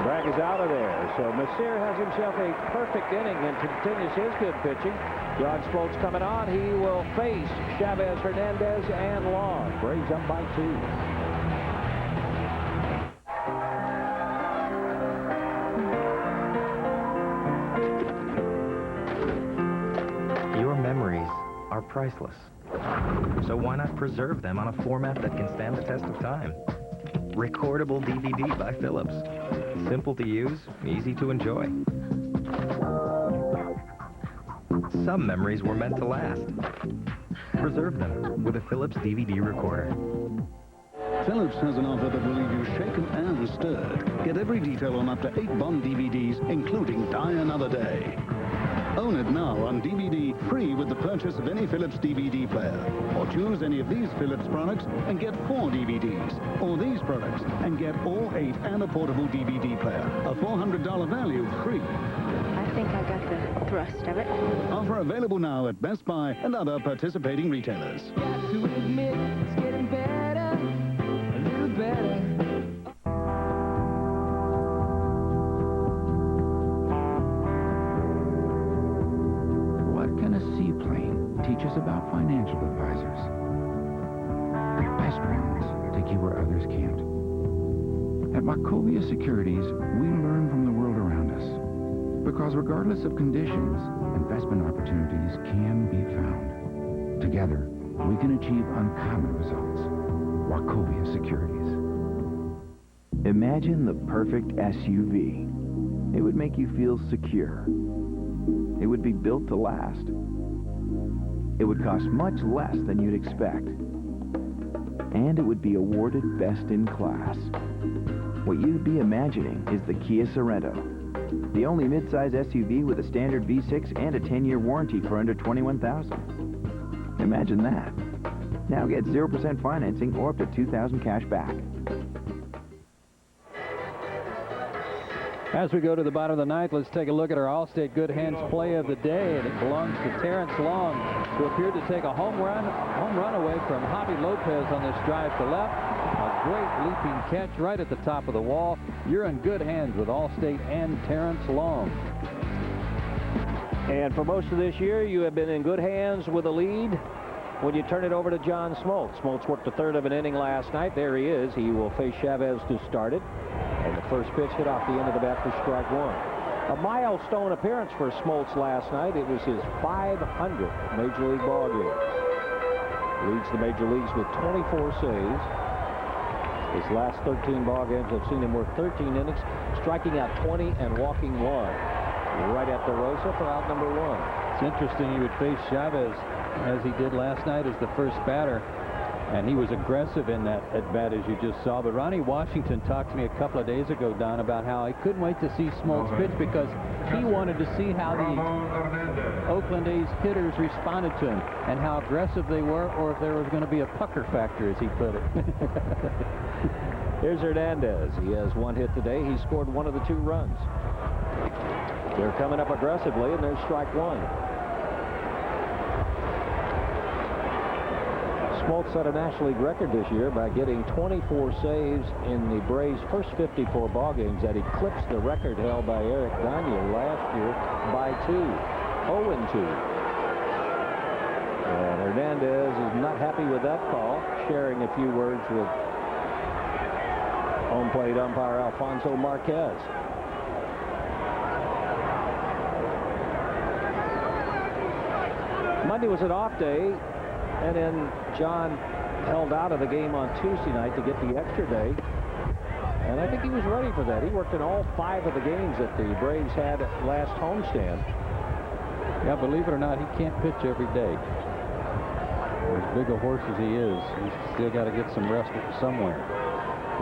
Bragg is out of there, so Masseur has himself a perfect inning and continues his good pitching. John Smoltz coming on. He will face Chavez, Hernandez, and Long. Braves up by 2. Are priceless. So why not preserve them on a format that can stand the test of time? Recordable DVD by Philips. Simple to use, easy to enjoy. Some memories were meant to last. Preserve them with a Philips DVD recorder. Philips has an offer that will leave you shaken and stirred. Get every detail on up to 8 Bond DVDs, including Die Another Day. Own it now on DVD, free with the purchase of any Philips DVD player. Or choose any of these Philips products and get 4 DVDs. Or these products and get all 8 and a portable DVD player. A $400 value free. I think I got the thrust of it. Offer available now at Best Buy and other participating retailers. Got to admit, it's getting better, a little better. Teach us about financial advisors. The best ones take you where others can't. At Wachovia Securities, we learn from the world around us. Because regardless of conditions, investment opportunities can be found. Together, we can achieve uncommon results. Wachovia Securities. Imagine the perfect SUV. It would make you feel secure. It would be built to last. It would cost much less than you'd expect. And it would be awarded best in class. What you'd be imagining is the Kia Sorento, the only midsize SUV with a standard V6 and a 10-year warranty for under $21,000. Imagine that. Now get 0% financing or up to $2,000 cash back. As we go to the bottom of the ninth, let's take a look at our Allstate Good Hands play of the day, and it belongs to Terrence Long, who appeared to take a home run away from Javi Lopez on this drive to left. A great leaping catch right at the top of the wall. You're in good hands with Allstate and Terrence Long. And for most of this year, you have been in good hands with a lead when you turn it over to John Smoltz. Smoltz worked a third of an inning last night. There he is. He will face Chavez to start it. And the first pitch hit off the end of the bat for strike one. A milestone appearance for Smoltz last night. It was his 500th Major League ball game. Leads the major leagues with 24 saves. His last 13 ball games have seen him work 13 innings, striking out 20 and walking one. Right at the Rosa for out number one. It's interesting he would face Chavez as he did last night as the first batter. And he was aggressive in that at-bat, as you just saw. But Ronnie Washington talked to me a couple of days ago, Don, about how he couldn't wait to see Smoltz pitch because he wanted to see how the Oakland A's hitters responded to him and how aggressive they were, or if there was going to be a pucker factor, as he put it. Here's Hernandez. He has one hit today. He scored one of the two runs. They're coming up aggressively, and there's strike one. Smoltz set a National League record this year by getting 24 saves in the Braves' first 54 ball games. That eclipsed the record held by Eric Gagne last year by 2, 0-2. And Hernandez is not happy with that call, sharing a few words with home plate umpire Alfonso Marquez. Monday was an off day. And then John held out of the game on Tuesday night to get the extra day. And I think he was ready for that. He worked in all 5 of the games that the Braves had last homestand. Yeah, believe it or not, he can't pitch every day. As big a horse as he is, he's still got to get some rest somewhere.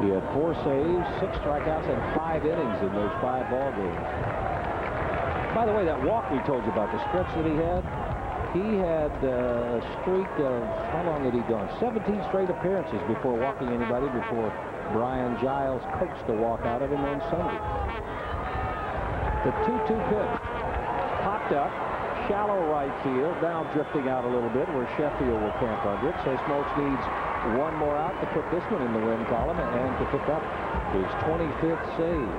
He had 4 saves, 6 strikeouts, and 5 innings in those 5 ball games. By the way, that walk we told you about, the stretch that he had, he had a streak of, how long had he gone? 17 straight appearances before walking anybody, before Brian Giles coached the walk out of him on Sunday. The 2-2 pitch popped up, shallow right field, now drifting out a little bit where Sheffield will camp under it. So Smoltz needs one more out to put this one in the win column and to pick up his 25th save.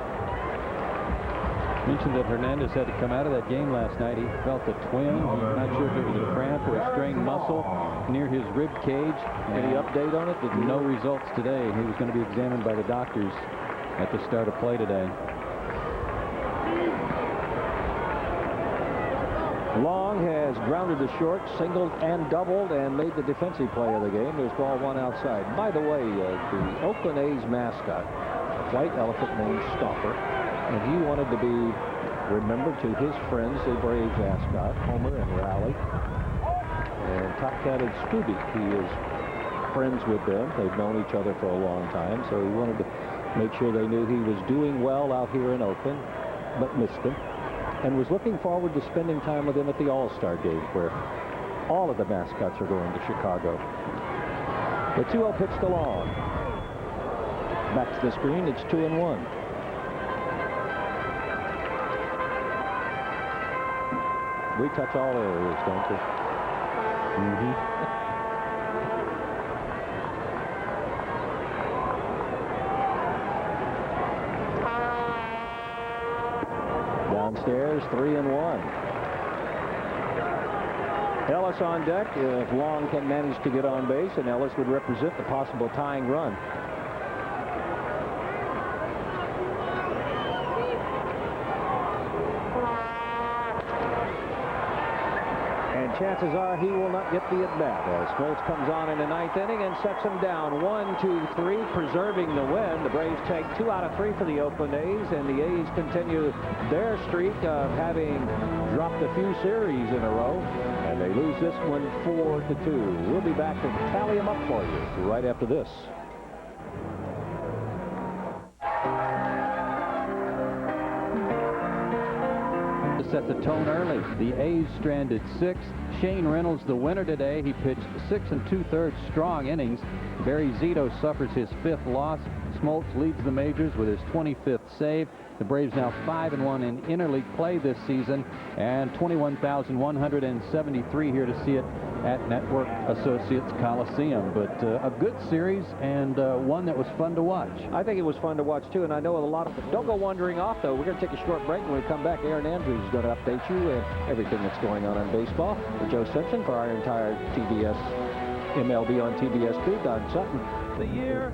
Mentioned that Hernandez had to come out of that game last night. He felt a twinge. He's not sure if it was a cramp or a strained muscle near his rib cage. Any update on it? No results today. He was going to be examined by the doctors at the start of play today. Long has grounded to short, singled and doubled, and made the defensive play of the game. There's ball one outside. By the way, the Oakland A's mascot, a white elephant named Stomper, and he wanted to be remembered to his friends, the Braves mascot, Homer and Raleigh, and top-catted Scooby. He is friends with them. They've known each other for a long time, so he wanted to make sure they knew he was doing well out here in Oakland, but missed him, and was looking forward to spending time with him at the All-Star game, where all of the mascots are going to Chicago. The 2-0 pitch to Long. Back to the screen, it's 2-1. We touch all areas, don't we? Downstairs, 3-1. Ellis on deck. If Long can manage to get on base, and Ellis would represent the possible tying run. chances are he will not get the at-bat as Smoltz comes on in the ninth inning and sets him down 1-2-3, preserving the win. The Braves take 2 out of 3 for the Oakland A's, and the A's continue their streak of having dropped a few series in a row, and they lose this one 4-2. We'll be back to tally them up for you right after this. Set the tone early. The A's stranded 6. Shane Reynolds, the winner today. He pitched 6 2/3 strong innings. Barry Zito suffers his 5th loss. Smoltz leads the majors with his 25th save. The Braves now 5-1 in interleague play this season, and 21,173 here to see it at Network Associates Coliseum. But a good series, and one that was fun to watch. I think it was fun to watch too, and I know a lot of. Don't go wandering off though. We're going to take a short break. When we come back, Aaron Andrews is going to update you and everything that's going on in baseball. For Joe Simpson, for our entire TBS MLB on TBS crew, Don Sutton. The year